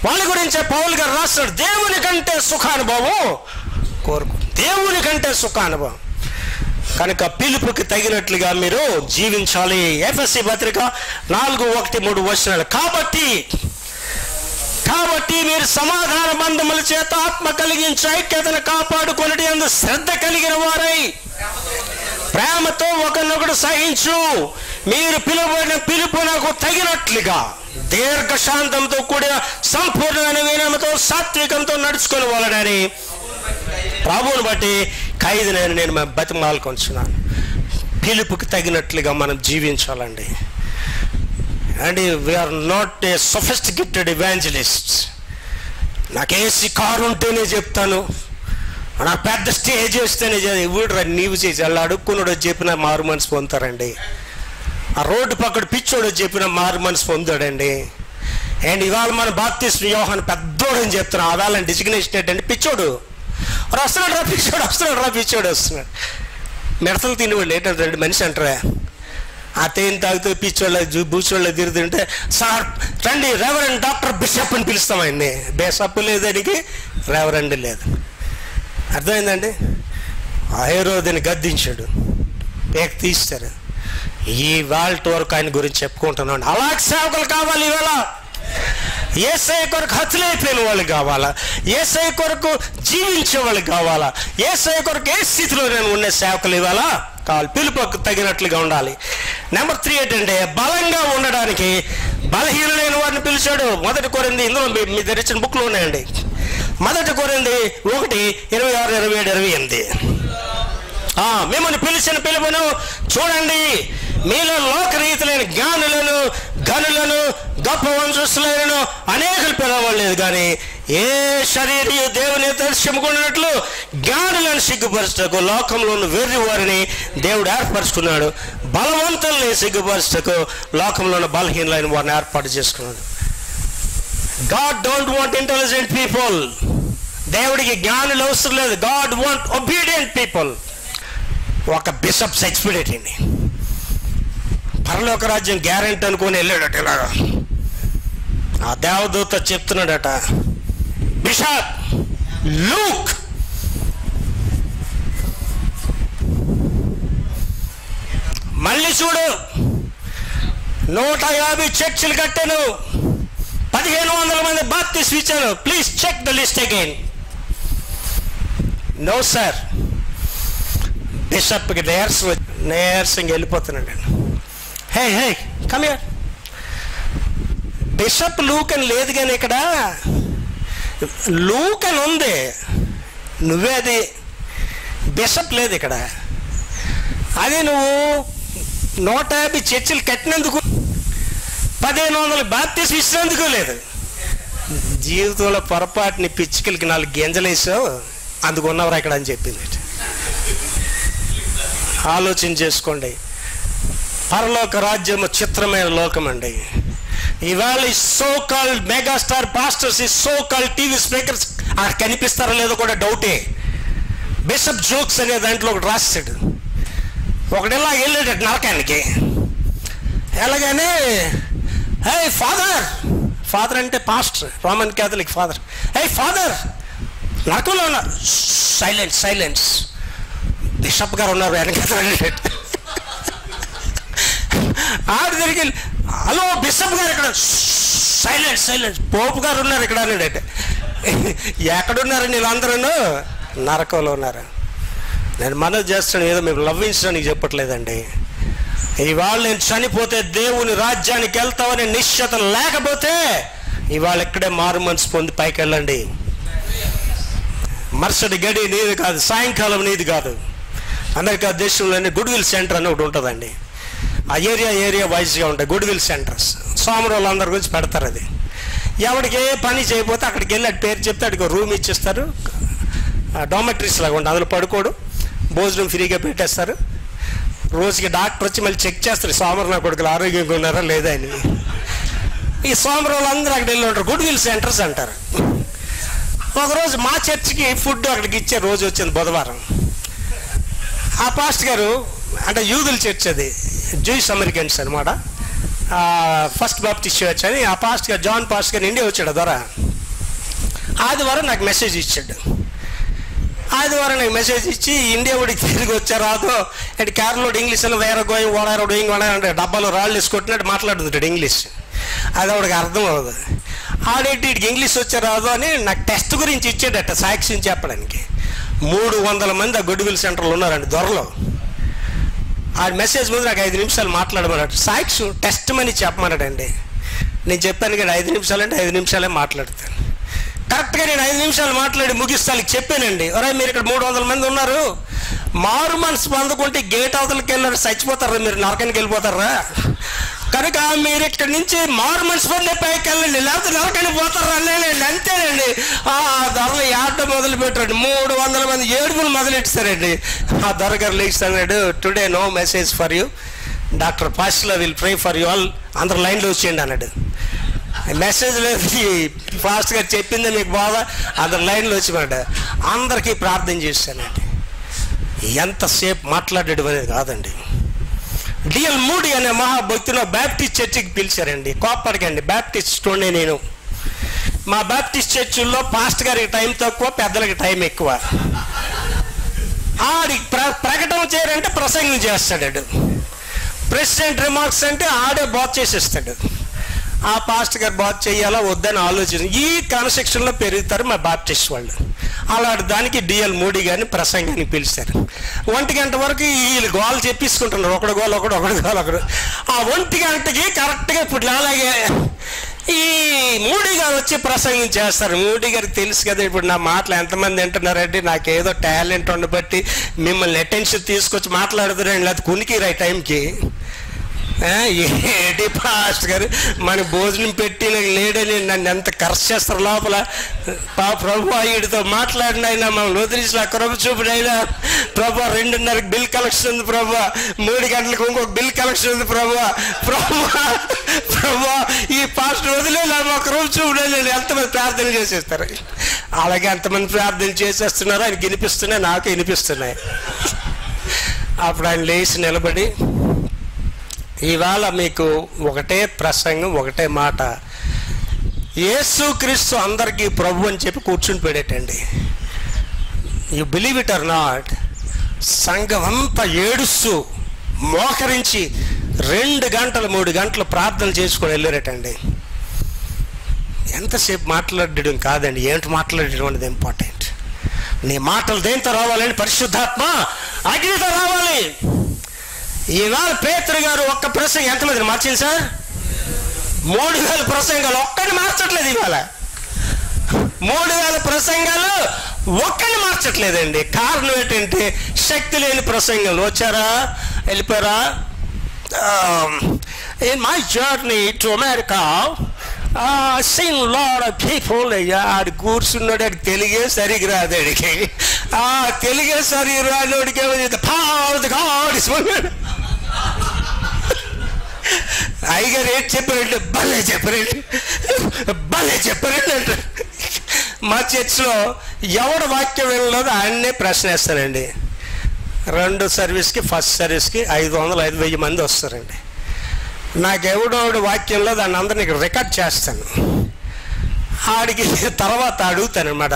వాళ్ళ గురించే పౌలు గారు రాస్తాడు, దేవుని కంటే సుఖానుభవం కోరుకు, దేవుని కంటే సుఖానుభవం. కనుక పిలుపుకి తగినట్లుగా మీరు జీవించాలి. ఎఫెసీ పత్రిక 4:1-3 కాబట్టి మీరు సమాధాన బంధముల చేత ఆత్మ కలిగించి ఐక్యతను కాపాడుకొనుట యందు శ్రద్ధ కలిగిన వారై ప్రేమతో ఒకరినొకడు సహించు. మీరు పిలువబడిన పిలుపునకు తగినట్లుగా దీర్ఘశాంతంతో కూడిన సంపూర్ణమైన వినయంతో సాత్వికంతో నడుచుకుని వాళ్ళని ప్రభువుని బట్టి ఖైదునైన నేను బతిమాలుకొంచున్నాను. పిలుపుకి తగినట్లుగా మనం జీవించాలండి. And we're not a sophisticated evangelist. నాకు ఏసీ కారు ఉంటేనే చెప్తాను, నాకు పెద్ద స్టేజ్ వేస్తేనే ఇవ్వడు నీవు చేసి అలా అడుక్కున్నాడు చెప్పిన మారు మనసు పొందుతారండి. ఆ రోడ్డు పక్కన పిచ్చోడు చెప్పిన మారు మనసు పొందాడండి. అండ్ ఇవాళ మన బాప్తిస్మ యోహాను పెద్దోడు అని చెప్తున్నాం. అవాళ డిజిగ్నేషన్ ఏంటంటే పిచ్చోడు వస్తున్నాడు రా, పిచ్చోడు వస్తున్నాడు. మిడతలు తినేవాళ్ళు ఏంటంటే మనిషి అంటారా, ఆ తేనె తాగుతూ పిచ్చోళ్ళ బూచోళ్ళ తిరుగుతుంటే సార్ రండి రెవరెండ్ డాక్టర్ బిషప్ అని పిలుస్తాం ఆయన్ని. బిషప్ లేదు, దానికి రెవరెండ్ లేదు. అర్థమైందండి? హేరోదుని గద్దించాడు, పేక తీస్తారు. ఈ వాళ్ళ వరకు ఆయన గురించి చెప్పుకుంటున్నాడు. అలాంటి సేవకులు కావాలి ఇవాళ. యేసయ్య కొరకు హతులైపోయిన వాళ్ళు కావాలా, యేసయ్య కొరకు జీవించే వాళ్ళు కావాలా, యేసయ్య కొరకు ఏ స్థితిలో నేను ఉన్న సేవకులు ఇవాళ కావాలి. పిలుపుకు తగినట్లుగా ఉండాలి. నెంబర్ 3 ఏంటంటే బలంగా ఉండడానికి బలహీనులైన వారిని పిలిచాడు. 1 కొరింథీ, ఇందులో మీ తెరిచిన బుక్లో ఉన్నాయండి. 1 కొరింథీ 1:26-27-28. మిమ్మల్ని పిలిచిన పిలుపును చూడండి, మీలో లోకరీతులైన జ్ఞానులను గనులను గొప్ప వంశస్థులైన అనేకులు పిలవలేదు, కానీ ఏ శరీరయు దేవుని దర్శించుకున్నట్లు జ్ఞానులను సిగ్గుపరచటకు లోకంలో వెర్రి వారిని దేవుడు ఏర్పరచుకున్నాడు. బలవంతుల్ని సిగ్గుపరచటకు లోకంలో బలహీనులైన వారిని ఏర్పాటు చేసుకున్నాడు. God don't want intelligent people. దేవుడికి జ్ఞానులు అవసరం లేదు. God want obedient people. ఒక బిషప్ ఎక్స్పీరియట్ అండి, పరలోక రాజ్యం గ్యారెంటీ అనుకొని వెళ్ళాడట. ఇలాగా ఆ దేవదూత చెప్తున్నాడట, బిషప్ లూక్ మళ్ళీ చూడు, 150 చర్చిలు కట్టాను, 1500 మంది బాప్టిస్ట్ ఇచ్చాను. Please check the list again. No sir. బిషప్కి నీరసంగా వెళ్ళిపోతున్నాడు. Hey come here. Bishop Luke అని లేదు, కానీ ఇక్కడ లూక్ అని ఉంది, నువ్వే అది. బిషప్ లేదు ఇక్కడ. అది నువ్వు 150 చర్చిలు కట్టినందుకు, 1500 బాప్టిస్ట్ ఇచ్చినందుకు లేదు. జీవితంలో పొరపాటుని పిచ్చికలకి 4 గింజలేసావు, అందుకున్నవరా ఇక్కడ అని చెప్పింది. ఆలోచన చేసుకోండి. పరలోక రాజ్యము చిత్రమైన లోకం అండి. ఇవాళ ఈ సో కాల్డ్ మెగాస్టార్ పాస్టర్స్, ఈ సో కాల్డ్ టీవీ స్పీకర్స్ అక్కడ కనిపిస్తారో లేదో కూడా డౌటే. బిషప్ జోక్స్ అనే దాంట్లో ఒకటి రాస్తాడు, ఒకటిలా వెళ్ళాడు నరకానికి. ఎలాగని హే ఫాదర్, ఫాదర్ అంటే పాస్టర్, రోమన్ క్యాథలిక్ ఫాదర్, హే ఫాదర్ నరకంలో ఉన్నారు. సైలెన్స్ సైలెన్స్, బిషప్ గారు ఉన్నారు వెనక. ఆడు తిరిగి హలో బిషప్ గారు ఇక్కడ, సైలెన్స్ సైలెన్స్, పోపు గారు ఉన్నారు ఇక్కడ అన్నాడట. ఎక్కడున్నారండి వీళ్ళందరూ? నరకంలో ఉన్నారు. నేను మనవి చేస్తాను, ఏదో మేము లవ్వించడానికి చెప్పట్లేదండి. ఇవాళ నేను చనిపోతే దేవుని రాజ్యానికి వెళ్తామని నిశ్చయత లేకపోతే ఇవాళ ఇక్కడే మారు మనసు పొంది పైకి వెళ్ళండి. మరుసటి గడి నీది కాదు, సాయంకాలం నీది కాదు. అమెరికా దేశంలోనే గుడ్విల్ సెంటర్ అని ఒకటి ఉంటుందండి. ఆ ఏరియా వైజ్గా ఉంటాయి గుడ్విల్ సెంటర్స్. సోమవారం అందరి గురించి పెడతారు. అది ఎవరికి ఏ పని చేయకపోతే అక్కడికి వెళ్ళి అటు పేరు చెప్తే అడిగి రూమ్ ఇచ్చిస్తారు. డామెట్రీస్ లాగా ఉంటుంది, అందులో పడుకోడు, భోజనం ఫ్రీగా పెట్టేస్తారు. రోజుకి డాక్టర్ వచ్చి మళ్ళీ చెక్ చేస్తారు సోమవారం నా కొడుకులు ఆరోగ్యంగా ఉన్నారా లేదా అని. ఈ సోమవారం అందరూ అక్కడ వెళ్ళి ఉంటారు, గుడ్విల్ సెంటర్స్ అంటారు. ఒకరోజు మా చర్చికి ఫుడ్ అక్కడికి ఇచ్చే రోజు వచ్చింది, బుధవారం. ఆ పాస్టర్ గారు అంటే యూదుల చర్చ్, అది జూయిష్ అమెరికన్స్ అనమాట, ఫస్ట్ బాప్టిస్ట్ చర్చ్ అని. ఆ పాస్టర్ గారు జాన్ పాస్టర్ గారు ఇండియా వచ్చాడు ద్వారా. ఆదివారం నాకు మెసేజ్ ఇచ్చాడు. ఆదివారం నాకు మెసేజ్ ఇచ్చి ఇండియా వాడికి తిరిగి వచ్చారాదో అంటే కేరళలో ఇంగ్లీష్లో వేరే గోయింగ్ ఓడారో డూయింగ్ అంటే డబ్బాలో రాళ్ళు వేసుకొట్టినట్టు మాట్లాడుతుంటాడు ఇంగ్లీష్. అది ఆవిడకి అర్థం అవ్వదు. ఆడేంటి వీడికి ఇంగ్లీష్ వచ్చారాదో అని నాకు టెస్ట్ గురించి ఇచ్చాడట సాక్ష్యం చెప్పడానికి. 300 మంది ఆ గుడ్విల్ సెంటర్లో ఉన్నారండి దొరలో. ఆ మెసేజ్ ముందు నాకు 5 నిమిషాలు మాట్లాడమన్నాడు, సాక్ష్యం టెస్ట్ మని చెప్పమన్నాడండి. నేను చెప్పాను కదా 5 నిమిషాలు అంటే 5 నిమిషాలే మాట్లాడతాను. కరెక్ట్గా నేను 5 నిమిషాలు మాట్లాడి ముగిస్తానికి చెప్పానండి. ఒరే మీరు ఇక్కడ 300 మంది ఉన్నారు, మారు మనసు పొందుకుంటే గేట్ అవతలకి వెళ్ళారు చచ్చిపోతారా, మీరు నరకానికి వెళ్ళిపోతారా, కనుక మీరు ఇక్కడి నుంచి మారు మనసు పొందే పైకి వెళ్ళండి, లేకపోతే నరకానికి పోతారా అన్నానండి. అంతేనండి. ఆ ధరలు ఏడడం మొదలు పెట్టాడు. 300 మంది ఏడుపులు మొదలెట్టారండి. ఆ దొర గారు లేస్తాడు, today no message for you, doctor pastor will pray for you all, అందరు లైన్లో వచ్చేయండి అన్నాడు. మెసేజ్ లేదు, ఫాస్ట్ గారు చెప్పిందే మీకు బాగా, అందరు లైన్లో వచ్చిమాట అందరికీ ప్రార్థన చేశానండి. ఎంతసేపు మాట్లాడడం అనేది కాదండి. డిఎల్ మూడీ అనే మహాభక్తులు బ్యాప్టిస్ట్ చర్చికి పిలిచారండి. కోప్పడికండి, బ్యాప్టిస్ట్ స్టోనే నేను. మా బ్యాప్టిస్ట్ చర్చిల్లో పాస్టర్ గారికి టైం తక్కువ, పెద్దలకి టైం ఎక్కువ. ఆడికి ప్రకటన చేయాలంటే ప్రసంగం చేస్తాడు. ప్రెసిడెంట్ రిమార్క్స్ అంటే ఆడే బోధ చేసేస్తాడు. ఆ పాస్టర్ గారు బోధ చేయాలా వద్దని ఆలోచన. ఈ కన్స్ట్రక్షన్లో పెరుగుతారు మా బాప్టిస్ట్ వాళ్ళు. అలాంటి దానికి డిఎల్ మూడీ గారిని ప్రసంగానికి పిలిచారు. 1 గంట వరకు వీళ్ళు గోలు చెప్పిస్తుంటున్నారు, ఒకడు గోలు ఒకడు. ఆ 1 గంటకి కరెక్ట్గా ఇప్పుడు అలాగే ఈ మూడీ గారు వచ్చి ప్రసంగం చేస్తారు. మూడీ గారికి తెలుసు కదా ఇప్పుడు నా మాటలు ఎంతమంది వింటున్నారంటే నాకేదో టాలెంట్ ఉండబట్టి మిమ్మల్ని అటెన్షన్ తీసుకొచ్చి మాట్లాడుతున్నారండి, లేకపోతే కునికి రా టైంకి. ఏంటి పాస్టర్ గారు మన భోజనం పెట్టి లేడని నన్ను ఎంత ఖర్చు చేస్తారు లోపల. ప్రభు వీడితో మాట్లాడిన అయినా మమ్మల్ని వదిలేసిన కృప చూపుడైనా ప్రభు 2:30కి బిల్ కలెక్షన్ ఉంది ప్రభు, 3 గంటలకు ఇంకొక బిల్ కలెక్షన్ ఉంది ప్రభు. ఈ పాస్టర్ వదిలేలా మా కృప చూపుడైనా ఎంతమంది ప్రార్థన చేసేస్తారు. అలాగే ఎంతమంది ప్రార్థన చేసేస్తున్నారో ఆయన వినిపిస్తున్నాయి, నాకు వినిపిస్తున్నాయి. అప్పుడు ఆయన లేచి నిలబడి ఇవాళ మీకు ఒకటే ప్రసంగం, ఒకటే మాట, యేసుక్రీస్తు అందరికీ ప్రభు అని చెప్పి కూర్చుని పెడేటండి. You believe it or not, సంఘం అంతా ఏడుస్తూ మోకరించి 2 గంటలు 3 గంటలు ప్రార్థన చేసుకొని వెళ్ళారటండి. ఎంతసేపు మాట్లాడడం కాదండి, ఏంటి మాట్లాడడం అనేది ఇంపార్టెంట్. నీ మాటలు దేంతో రావాలండి? పరిశుద్ధాత్మ అగ్నితో రావాలి. ఈవేళ పేతురు గారు ఒక్క ప్రసంగం ఎంతమందిని మార్చింది సార్? 3000 ప్రసంగాలు ఒక్కడిని మార్చట్లేదు. ఇవాళ 3000 ప్రసంగాలు ఒక్కడిని మార్చట్లేదండి. కారణం ఏంటంటే శక్తి లేని ప్రసంగాలు. వచ్చారా వెళ్ళిపోయారా? In my journey to America seen a lot of people. ఆడు కూర్చున్నాడు, ఆడికి తెలుగే సరిగ్గా రాదు. ఆడికి తెలుగే సరిగ్గా రానోడికి అయ్యగారు ఏంటి చెప్పారంటే భలే చెప్పారంటే అంటారు. మా చర్చిలో ఎవడు వాక్యం వెళ్ళలేదు ఆయన్నే ప్రశ్న వేస్తానండి. 2 సర్వీస్కి ఫస్ట్ సర్వీస్కి 500-1000 మంది వస్తారండి. నాకెవడోడు వాక్యంలో దాన్ని అందరినీ రికార్డ్ చేస్తాను. ఆడికి తర్వాత అడుగుతాను అనమాట,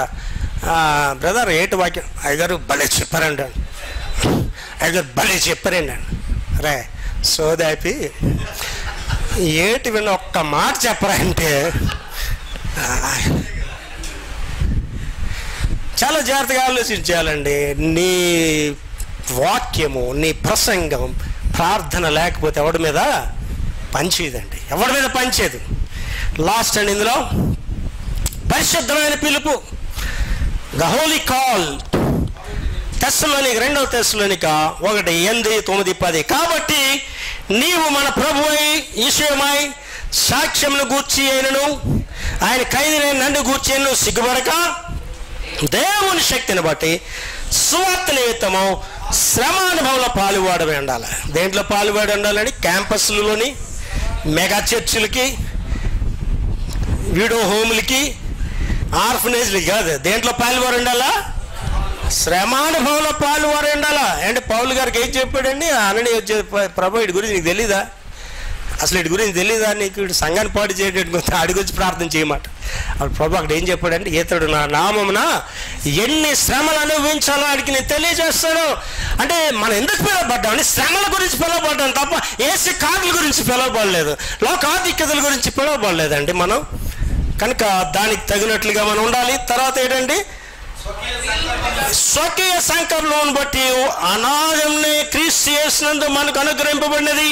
బ్రదర్ ఏంటి వాక్యం? అయ్యగారు భలే చెప్పారండి, అయ్యగారు భలే చెప్పారండి అని. రే సోదాపి ఏటి విన్న ఒక్క మాట చెప్పరా అంటే చాలా జాగ్రత్తగా ఆలోచించాలండి. నీ వాక్యము, నీ ప్రసంగం, ప్రార్థన లేకపోతే ఎవడి మీద పనిచేయదండి, ఎవడి మీద పనిచేయదు. లాస్ట్ అండి ఇందులో పరిశుద్ధమైన పిలుపు, ద హోలీ కాల్. తెస్సలోనిక 2వ తెస్సలోనిక 1:8-9-10. కాబట్టి నీవు మన ప్రభువై విషయమై సాక్ష్యమును గూర్చి అయినను ఆయన ఖైదీనైన నన్ను గూర్చి అయినను సిగ్గుపడక దేవుని శక్తిని బట్టి సువార్త నిమిత్తము శ్రమానుభవంలో పాలువాడమే ఉండాలి. దేంట్లో పాలువాడి ఉండాలండి? క్యాంపస్లలోని, మెగా చర్చిలకి, వీడో హోములకి, ఆర్ఫనేజ్లకి కాదు. దేంట్లో పాలువారు ఉండాలా? శ్రమానుభవంలో పాలువారు ఉండాలా. అంటే పౌలు గారికి ఏం చెప్పాడండి? అనని ప్రభు వీడి గురించి నీకు తెలీదా? అసలు వీడి గురించి తెలీదా నీకు? వీడు సంఘాన్ని పాటు చేయడానికి ఆడి గురించి ప్రార్థన చేయమాట. అప్పుడు ప్రభు అక్కడ ఏం చెప్పాడంటే, ఇతడు నా నామమున ఎన్ని శ్రమలు అనుభవించాలో వాడికి నేను తెలియజేస్తాను. అంటే మనం ఎందుకు పిలువబడ్డామని? శ్రమల గురించి పిలువబడ్డాం తప్ప ఏసీ కార్డుల గురించి పిలువబడలేదు, లోకాధిక్యతల గురించి పిలువబడలేదండి మనం. కనుక దానికి తగినట్లుగా మనం ఉండాలి. తర్వాత ఏంటండి? స్వకీయ సంకల్పం బట్టి అనాథంనే క్రీస్తు యేసునందు మనకు అనుగ్రహింపబడినది.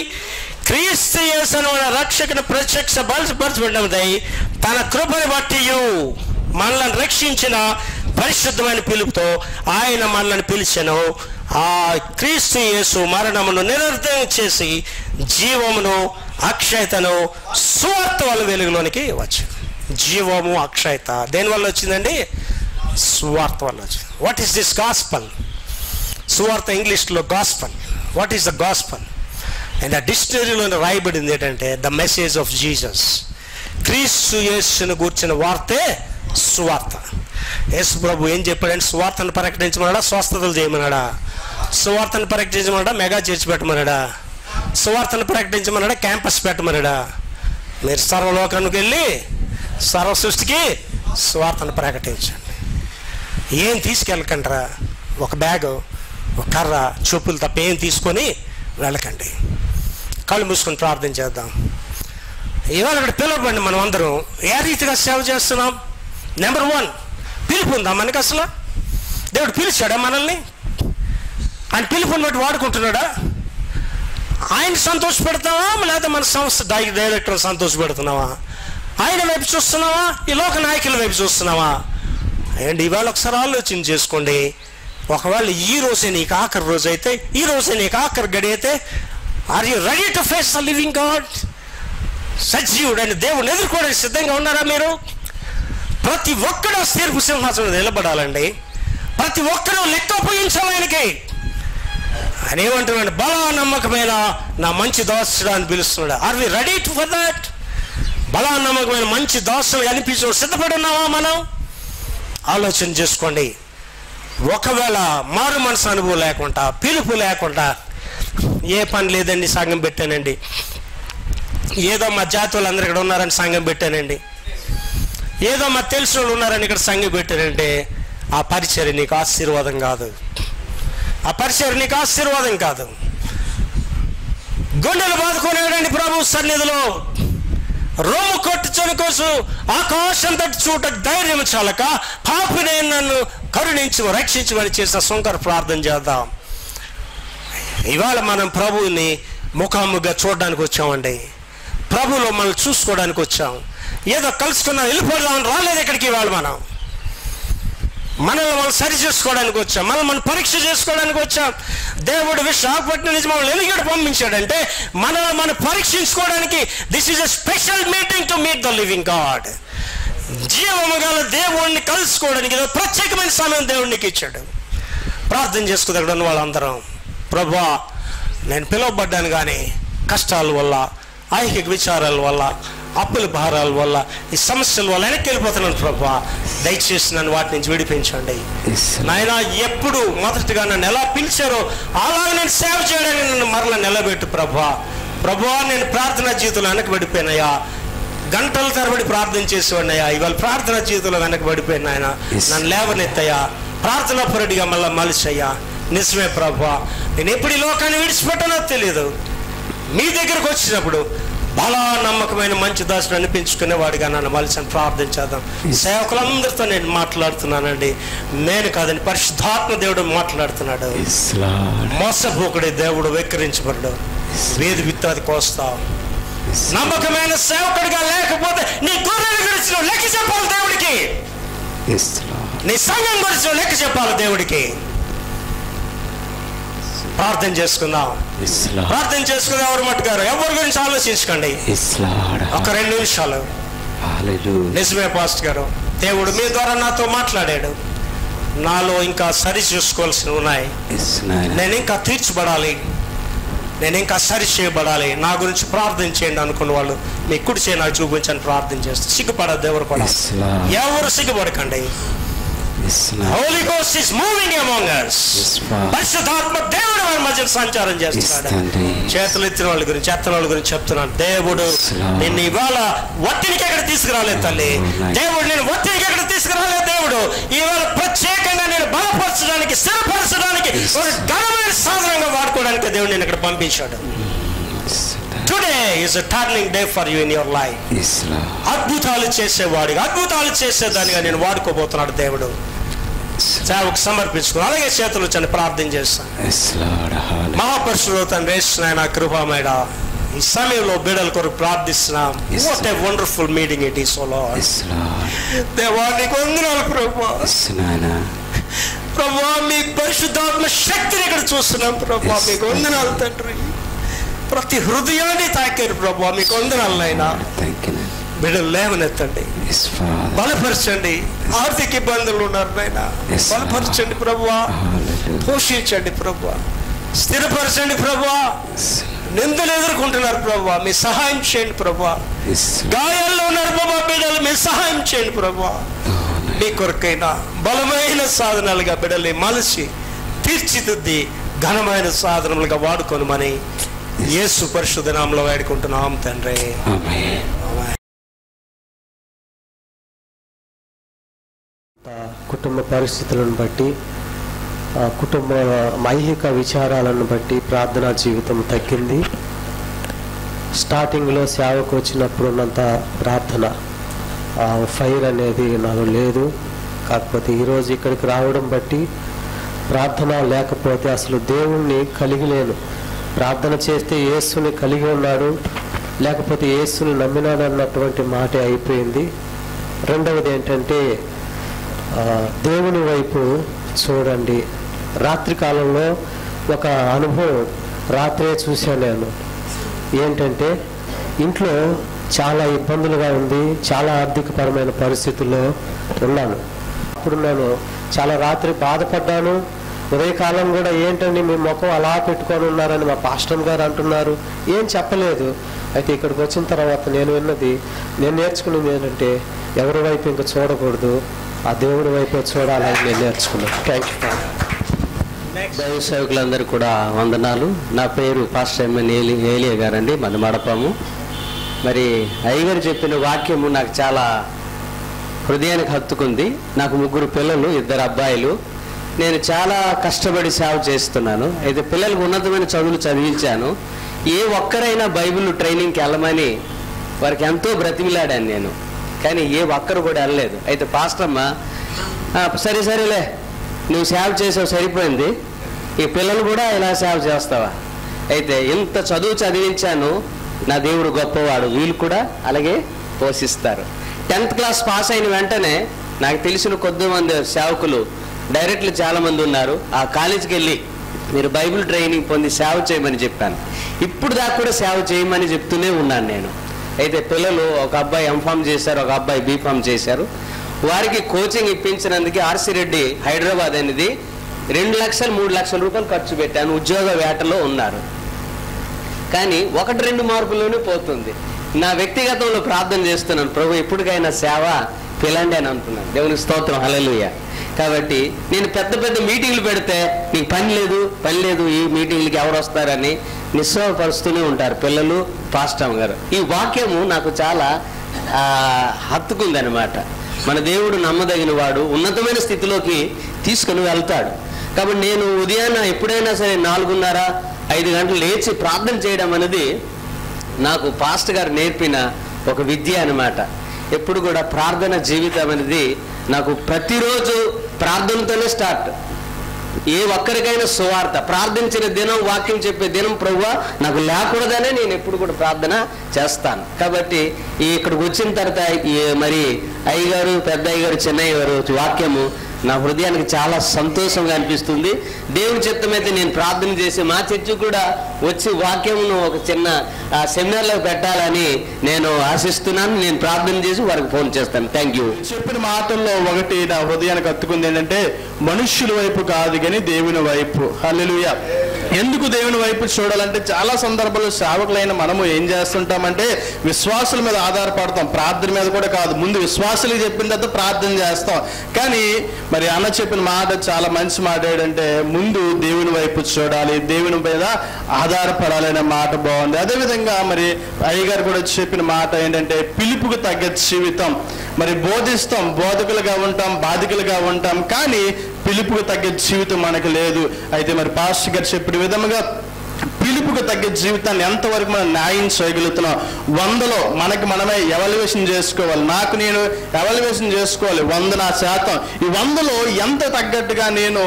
క్రీస్తు యేసును మన రక్షకుని ప్రత్యక్ష బలపరచబడినది. తన కృపను బట్టి మనల్ని రక్షించిన పరిశుద్ధమైన పిలుపుతో ఆయన మనల్ని పిలిచెను. ఆ క్రీస్తు యేసు మరణమును నిరర్ధం చేసి జీవమును అక్షయతను సువార్త వల్ల వెలుగులోనికి వచ్చింది. జీవము, అక్షయత దేనివల్ల వచ్చిందండి? సువార్త వల్ల వచ్చింది. What is this gospel? సువార్త ఇంగ్లీష్లో gospel. What is the gospel? And ఆ డిక్షనరీలో రాయబడింది ఏంటంటే ద మెసేజ్ ఆఫ్ జీసస్. క్రీస్తు యేసును గూర్చిన వార్తే సువార్త. యేసు ప్రభు ఏం చెప్పాడంటే, సువార్తను ప్రకటించమన్నాడా? స్వస్థతలు చేయమన్నాడా? సువార్తను ప్రకటించమన్నాడా? Mega church పెట్టమన్నాడా? సువార్తను ప్రకటించమన్నాడా? క్యాంపస్ పెట్టమన్నాడా? మీరు సర్వలోకానికి వెళ్ళి సర్వ సృష్టికి సువార్తను ప్రకటించండి. ఏం తీసుకెళ్ళకండ్రా? ఒక బ్యాగు, ఒక కర్ర, చెప్పులు తప్ప ఏం తీసుకొని వెళ్ళకండి. కళ్ళు మూసుకొని ప్రార్థన చేద్దాం. ఇవాళ ఇక్కడ పిలవబండి. మనం అందరం ఏ రీతిగా సేవ చేస్తున్నాం? నెంబర్ 1, పిలుపు ఉందా మనకి? అసలు దేవుడు పిలిచాడా మనల్ని? ఆయన పిలుపుని బట్టి వాడుకుంటున్నాడా? ఆయన సంతోషపెడతావా లేదా మన సంస్థ డైరెక్టర్ సంతోషపెడుతున్నావా? ఆయన వైపు చూస్తున్నావా? ఈ లోక నాయకుల వైపు చూస్తున్నావా? అండ్ ఇవాళ ఒకసారి ఆలోచన చేసుకోండి. ఒకవేళ ఈ రోజే నీకు ఆఖరి రోజు అయితే, ఈ రోజే నీకు ఆఖరి గడి అయితే, are you ready to face the living God? సజీవుడు అని దేవుడిని ఎదుర్కోవడానికి సిద్ధంగా ఉన్నారా మీరు? ప్రతి ఒక్కడూ తీర్పు సింహాసనం నిలబడాలండి. ప్రతి ఒక్కరూ లెక్క అప్పగించాలి ఆయనకి. ఆయన ఏమంటున్నాడు? బలా నమ్మకమైన నా మంచి దాసుడు అని పిలుస్తున్నాడు. Are we ready to for that? బలా నమ్మకమైన మంచి దాసులు అనిపించు సిద్ధపడి ఉన్నావా మనం? ఆలోచన చేసుకోండి. ఒకవేళ మారు మనసు అనుభవం లేకుండా, పిలుపు లేకుండా, ఏ పని లేదండి సంఘం పెట్టానండి, ఏదో మా జాతి వాళ్ళందరూ ఇక్కడ ఉన్నారని సంఘం పెట్టానండి, ఏదో మా తెలిసిన వాళ్ళు ఉన్నారని ఇక్కడ సంఘం పెట్టానంటే ఆ పరిచర్య నీకు ఆశీర్వాదం కాదు. ఆ పరిచర్య నీకు ఆశీర్వాదం కాదు. గుండెలు బాదుకునేవాడండి ప్రభు సన్నిధిలో. రోము కొట్టుచని కోసం ఆకాశం తట్టు చూట ధైర్యం చాలక పాపినే నన్ను కరుణించు రక్షించమని చేసిన శంకర ప్రార్థన చేద్దాం. ఇవాళ మనం ప్రభువుని ముఖాముఖిగా చూడడానికి వచ్చామండి. ప్రభువులో మనం చూసుకోవడానికి వచ్చాం. ఏదో కలుసుకున్నా వెళ్ళిపోదామని రాలేదు ఇక్కడికి. ఇవాళ మనల్ని మనం సరి చేసుకోవడానికి వచ్చాం, మనం పరీక్ష చేసుకోవడానికి వచ్చాం. దేవుడు విశాఖపట్నం నుంచి మమ్మల్ని ఎందుకు పంపించాడంటే మనం పరీక్షించుకోవడానికి. This is a special meeting to meet the living God. జీవము గల దేవుణ్ణి కలుసుకోవడానికి ఏదో ప్రత్యేకమైన సమయం దేవుడికి ఇచ్చాడు. ప్రార్థన చేసుకున్న వాళ్ళందరం, ప్రభువా నేను పిలువబడ్డాను కానీ కష్టాల వల్ల, ఐహిక విచారాల వల్ల, అప్పుల భారాల వల్ల, ఈ సమస్యల వల్ల వెనక్కి వెళ్ళిపోతున్నాను ప్రభా. దయచేసి నన్ను వాటి నుంచి విడిపించండి నాయన. ఎప్పుడు మొదటిగా నన్ను ఎలా పిలిచారో అలాగే నేను సేవ చేయడానికి నన్ను మరలా నిలబెట్టు ప్రభా. ప్రభా, నేను ప్రార్థనా జీవితంలో వెనకబడిపోయినాయా, గంటల తరబడి ప్రార్థన చేసేవాడినయ్యా. ఇవాళ ప్రార్థనా జీవితంలో వెనకబడిపోయిన ఆయన నన్ను లేవనెత్తయ్యా, ప్రార్థనా పరుడిగా మళ్ళీ మలిసయ్యా. నిజమే ప్రభా, నేను ఎప్పుడు ఈ లోకాన్ని విడిచిపెట్టానో తెలియదు. మీ దగ్గరకు వచ్చినప్పుడు బలా నమ్మకమైన మంచి దాసుడు అనిపించుకునేవాడిగా నన్ను మలిసని ప్రార్థన చేద్దాం. సేవకులందరితో నేను మాట్లాడుతున్నానండి, నేను కాదని పరిశుద్ధాత్మ దేవుడు మాట్లాడుతున్నాడు. మోసపోకుడే దేవుడు, వెక్కిరించబడ్డు, వేది విత్తాది కోస్తావు. నమ్మకమైన సేవకుడిగా లేకపోతే నీ గొర్రెల గురించి నువ్వు లెక్క చెప్పాలి దేవుడికి, నీ సంఘం గురించి నువ్వు లెక్క చెప్పాలి దేవుడికి. ప్రార్థన చేసుకుందాం, ప్రార్థన చేసుకుందాం. ఎవరు మట్టుగారు ఎవరి గురించి ఆలోచించకండి. ఒక 2 నిమిషాలు. నిజమే పాస్టర్ గారు, దేవుడు మీ ద్వారా నాతో మాట్లాడాడు. నాలో ఇంకా సరి చూసుకోవాల్సినవి ఉన్నాయి. నేను ఇంకా తీర్చబడాలి, నేను ఇంకా సరి చేయబడాలి. నా గురించి ప్రార్థన చేయండి అనుకున్న వాళ్ళు మీ కుడి చేయి నాకు చూపించని ప్రార్థన చేస్తారు. సిగ్గుపడద్దు ఎవరు కూడా, ఎవరు సిగ్గుపడకండి. Holy Ghost is moving among us. పరిశుద్ధాత్మ దేవుడు మన మధ్య సంచారం చేస్తున్నాడు. చేతులు ఎత్తిన వాళ్ళ గురించి, ఎత్తన వాళ్ళ గురించి చెప్తున్నాను. దేవుడు నిన్ను ఇవాళ ఒత్తిడికి ఎక్కడ తీసుకురాలేదు తల్లి. దేవుడు నేను ఒత్తిడికి ఎక్కడ తీసుకురాలేదు. దేవుడు ఇవాళ ప్రత్యేకంగా నేను బలపరచడానికి, స్థిరపరచడానికి, ఒక ఘనమైన సాధనంగా వాడుకోవడానికి దేవుడు నేను ఇక్కడ పంపించాడు. Today is a turning day for you in your life. అద్భుతాలు చేసేవాడిగా, అద్భుతాలు చేసేదానిగా నేను వాడుకోబోతున్నాడు దేవుడు. సేవకు సమర్పించుకుని అలాగే చేతులు చని ప్రార్థన చేస్తాను. మహాపరిశుద్ధ తండ్రి యేసు నాయన కృపామయుడ, ఈ సమయంలో బిడ్డల కొరకు ప్రార్థిస్తున్నాం. What a wonderful meeting it is. O Lord, దేవా నీకు వందనాలు ప్రభువా. ప్రభువా, మీ పరిశుద్ధాత్మ శక్తిని ఇక్కడ చూస్తున్నాం ప్రభువా. మీకు వందనాలు తండ్రి. ప్రతి హృదయాన్ని తాకారు ప్రభువా, మీకు వందనాలు నాయనా. బిడ్డలు లేవనెత్తండి, బలపరచండి. ఆర్థిక ఇబ్బందులు ఉన్నారు నాయన, బలపరచండి ప్రభువా. పోషించండి ప్రభువా, స్థిరపరచండి ప్రభువా. నిందలు ఎదుర్కొంటున్నారు ప్రభువా, మీ సహాయం చేయండి ప్రభువా. గాయాల్లో ఉన్నారు ప్రభువా బిడ్డలు, మీ సహాయం చేయండి ప్రభువా. మీ కొరకైనా బలమైన సాధనాలుగా బిడ్డల్ని మలసి తీర్చిదిద్ది ఘనమైన సాధనలుగా వాడుకోనమని యేసు పరిశుద్ధ నామములో వేడుకుంటున్నాం తండ్రి. కుటుంబ పరిస్థితులను బట్టి, కుటుంబ ఐహిక విచారాలను బట్టి ప్రార్థనా జీవితం తగ్గింది. స్టార్టింగ్లో సేవకు వచ్చినప్పుడు ఉన్నంత ప్రార్థన ఫైర్ అనేది నాకు లేదు. కాకపోతే ఈరోజు ఇక్కడికి రావడం బట్టి ప్రార్థన లేకపోతే అసలు దేవుణ్ణి కలిగి లేను. ప్రార్థన చేస్తే యేసుని కలిగి ఉన్నాడు, లేకపోతే యేసుని నమ్మినాడు అన్నటువంటి మాటే అయిపోయింది. రెండవది ఏంటంటే దేవుని వైపు చూడండి. రాత్రి కాలంలో ఒక అనుభవం రాత్రే చూశాను నేను. ఏంటంటే ఇంట్లో చాలా ఇబ్బందులుగా ఉంది, చాలా ఆర్థికపరమైన పరిస్థితుల్లో ఉన్నాను. అప్పుడు నేను చాలా రాత్రి బాధపడ్డాను. ఉదయకాలం కూడా ఏంటండి మీ ముఖం అలా పెట్టుకొని ఉన్నారని మా పాస్టర్ గారు అంటున్నారు. ఏం చెప్పలేదు. అయితే ఇక్కడికి వచ్చిన తర్వాత నేను నేర్చుకున్నది ఏంటంటే ఎవరి వైపు ఇంకా చూడకూడదు, ఆ దేవుడి వైపు చూడాలని నేను నేర్చుకున్నాను. Thank you. దైవ సేవకులందరూ కూడా వందనాలు. నా పేరు పాస్టర్ ఎంఎన్ ఏలియా గారండి, మన మడపము. మరి అయ్యగారు చెప్పిన వాక్యము నాకు చాలా హృదయానికి హత్తుకుంది. నాకు 3 పిల్లలు, 2 అబ్బాయిలు. నేను చాలా కష్టపడి సేవ చేస్తున్నాను. అయితే పిల్లలకు ఉన్నతమైన చదువులు చదివించాను. ఏ ఒక్కరైనా బైబిల్ ట్రైనింగ్కి వెళ్ళమని వారికి ఎంతో బ్రతిమిలాడాను నేను, కానీ ఏ ఒక్కరు కూడా వెళ్ళలేదు. అయితే పాస్టమ్మ సరేలే నువ్వు సేవ చేసావు సరిపోయింది, ఈ పిల్లలు కూడా ఇలా సేవ చేస్తావా? అయితే ఇంత చదువు చదివించాను, నా దేవుడు గొప్పవాడు, వీళ్ళు కూడా అలాగే పోషిస్తారు. 10th క్లాస్ పాస్ అయిన వెంటనే నాకు తెలిసిన కొద్దిమంది సేవకులు డైరెక్ట్లు చాలామంది ఉన్నారు. ఆ కాలేజీకి వెళ్ళి మీరు బైబిల్ ట్రైనింగ్ పొంది సేవ చేయమని చెప్పాను. ఇప్పుడు దాకా కూడా సేవ చేయమని చెప్తూనే ఉన్నాను నేను. అయితే పిల్లలు, ఒక అబ్బాయి ఎంఫామ్ చేశారు, ఒక అబ్బాయి బీఫామ్ చేశారు. వారికి కోచింగ్ ఇప్పించినందుకు ఆర్సి రెడ్డి హైదరాబాద్ అనేది 2 లక్షలు 3 లక్షల రూపాయలు ఖర్చు పెట్టాను. ఉద్యోగ వేటలో ఉన్నారు, కానీ 1-2 మార్కుల్లోనే పోతుంది. నా వ్యక్తిగతంలో ప్రార్థన చేస్తున్నాను, ప్రభు ఎప్పటికైనా సేవ పిలండి అని అంటున్నాను. దేవునికి స్తోత్రం, హల్లెలూయా. కాబట్టి నేను పెద్ద పెద్ద మీటింగ్లు పెడితే నీకు పని లేదు ఈ మీటింగ్లకి ఎవరు వస్తారని నిస్సహపరుస్తూనే ఉంటారు పిల్లలు, పాస్టర్ గారు. ఈ వాక్యము నాకు చాలా హత్తుకుందనమాట. మన దేవుడు నమ్మదగిన వాడు, ఉన్నతమైన స్థితిలోకి తీసుకుని వెళ్తాడు. కాబట్టి నేను ఉదయాన్న ఎప్పుడైనా సరే 4:30-5 గంటలు లేచి ప్రార్థన చేయడం అనేది నాకు పాస్టర్ గారు నేర్పిన ఒక విద్య అనమాట. ఎప్పుడు కూడా ప్రార్థన జీవితం అనేది నాకు ప్రతిరోజు ప్రార్థనతోనే స్టార్ట్. ఏ ఒక్కరికైనా సువార్త ప్రార్థించిన దినం, వాక్యం చెప్పే దినం ప్రభువా నాకు లేకూడదనే నేను ఎప్పుడు కూడా ప్రార్థన చేస్తాను. కాబట్టి ఇక్కడికి వచ్చిన తర్వాత మరి అయ్యగారు, పెద్ద అయ్యగారు, చిన్నయ్య గారు వాక్యము నా హృదయానికి చాలా సంతోషంగా అనిపిస్తుంది. దేవుని చిత్తమైతే నేను ప్రార్థన చేసి మా చర్చి కూడా వచ్చి వాక్యమును ఒక చిన్న సెమినార్లో పెట్టాలని నేను ఆశిస్తున్నాను. నేను ప్రార్థన చేసి వారికి ఫోన్ చేస్తాను. Thank you. చెప్పిన మాటల్లో ఒకటి నా హృదయానికి హత్తుకుంది ఏంటంటే మనుష్యుల వైపు కాదు కానీ దేవుని వైపు. హల్లెలూయా. ఎందుకు దేవుని వైపు చూడాలంటే చాలా సందర్భాల్లో సేవకులైన మనము ఏం చేస్తుంటామంటే విశ్వాసుల మీద ఆధారపడతాం, ప్రార్థన మీద కూడా కాదు. ముందు విశ్వాసులు చెప్పిన తర్వాత ప్రార్థన చేస్తాం. కానీ మరి అన్న చెప్పిన మాట చాలా మంచి మాట ఏంటంటే ముందు దేవుని వైపు చూడాలి, దేవుని మీద ఆధారపడాలి అనే మాట బాగుంది. అదేవిధంగా మరి అయ్యగారు కూడా చెప్పిన మాట ఏంటంటే పిలుపుకు తగ్గ జీవితం. మరి బోధిస్తాం, బోధకులుగా ఉంటాం, బాధికులుగా ఉంటాం, కానీ పిలుపుకు తగ్గ జీవితం మనకు లేదు. అయితే మరి పాస్టర్ గారు చెప్పిన విధముగా పిలుపుకు తగ్గ జీవితాన్ని ఎంతవరకు మనం న్యాయం చేయగలుగుతున్నాం? 100లో మనకి మనమే ఎవాల్యుయేషన్ చేసుకోవాలి. నాకు నేను ఎవాల్యుయేషన్ చేసుకోవాలి. 100% ఈ 100లో ఎంత తగ్గట్టుగా నేను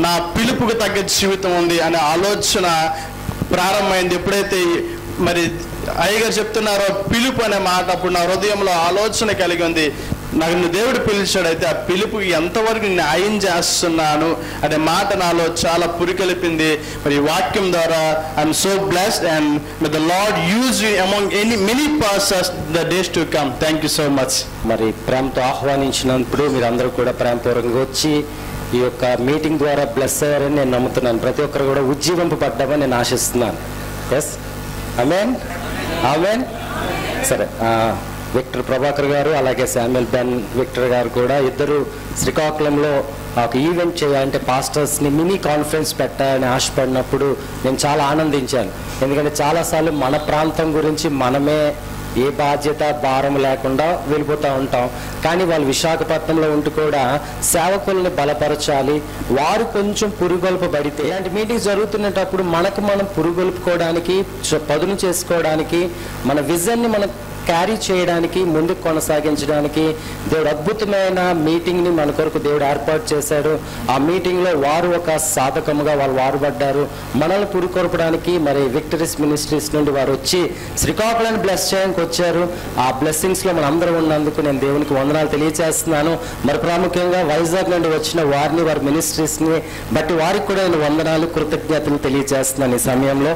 నా పిలుపుకు తగ్గ జీవితం ఉంది అనే ఆలోచన ప్రారంభమైంది. ఎప్పుడైతే మరి అయ్యగారు చెప్తున్నారో పిలుపు అనే మాట, అప్పుడు నా హృదయంలో ఆలోచన కలిగి ఉంది. నన్ను దేవుడు పిలిచాడైతే ఆ పిలుపుకి ఎంతవరకు న్యాయం చేస్తున్నాను అనే మాట నాలో చాలా పురికొల్పింది. మరి వాక్యం ద్వారా I'm so blessed and may the lord use you among many persons the days to come. Thank you so much. మరి ప్రేమతో ఆహ్వానించినప్పుడు మీరు అందరూ కూడా ప్రేమపూర్వకంగా వచ్చి ఈ యొక్క మీటింగ్ ద్వారా బ్లెస్ అయ్యారని నేను నమ్ముతున్నాను. ప్రతి ఒక్కరు కూడా ఉజ్జీవింపబడ్డామని నేను ఆశిస్తున్నాను. ఎస్, ఆమేన్, ఆమేన్. సరే, విక్టర్ ప్రభాకర్ గారు అలాగే శామ్యుల్ బెన్ విక్టర్ గారు కూడా ఇద్దరు శ్రీకాకుళంలో ఒక ఈవెంట్ చేయాలంటే పాస్టర్స్ని మినీ కాన్ఫరెన్స్ పెట్టాలని ఆశపడినప్పుడు నేను చాలా ఆనందించాను. ఎందుకంటే చాలాసార్లు మన ప్రాంతం గురించి మనమే ఏ బాధ్యత భారం లేకుండా వెళ్ళిపోతూ ఉంటాం. కానీ వాళ్ళు విశాఖపట్నంలో ఉంటూ కూడా సేవకుల్ని బలపరచాలి, వారు కొంచెం పురుగొల్పబడితే ఇలాంటి మీటింగ్స్ జరుగుతున్నప్పుడు మనకు మనం పురుగొల్పుకోవడానికి, పదును చేసుకోవడానికి, మన విజన్ని మనం క్యారీ చేయడానికి, ముందుకు కొనసాగించడానికి దేవుడు అద్భుతమైన మీటింగ్ని మన కొరకు దేవుడు ఏర్పాటు చేశాడు. ఆ మీటింగ్లో వారు ఒక సాధకముగా వాళ్ళు వాడబడ్డారు. మనల్ని పురుకొల్పడానికి మరి విక్టరీస్ మినిస్ట్రీస్ నుండి వారు వచ్చి శ్రీకాకుళాన్ని బ్లెస్ చేయడానికి వచ్చారు. ఆ బ్లెస్సింగ్స్లో మనం అందరం ఉన్నందుకు నేను దేవునికి వందనాలు తెలియజేస్తున్నాను. మరి ప్రాముఖ్యంగా వైజాగ్ నుండి వచ్చిన వారిని, వారి మినిస్ట్రీస్ని బట్టి వారికి కూడా నేను వందనాలు, కృతజ్ఞతలు తెలియజేస్తున్నాను ఈ సమయంలో.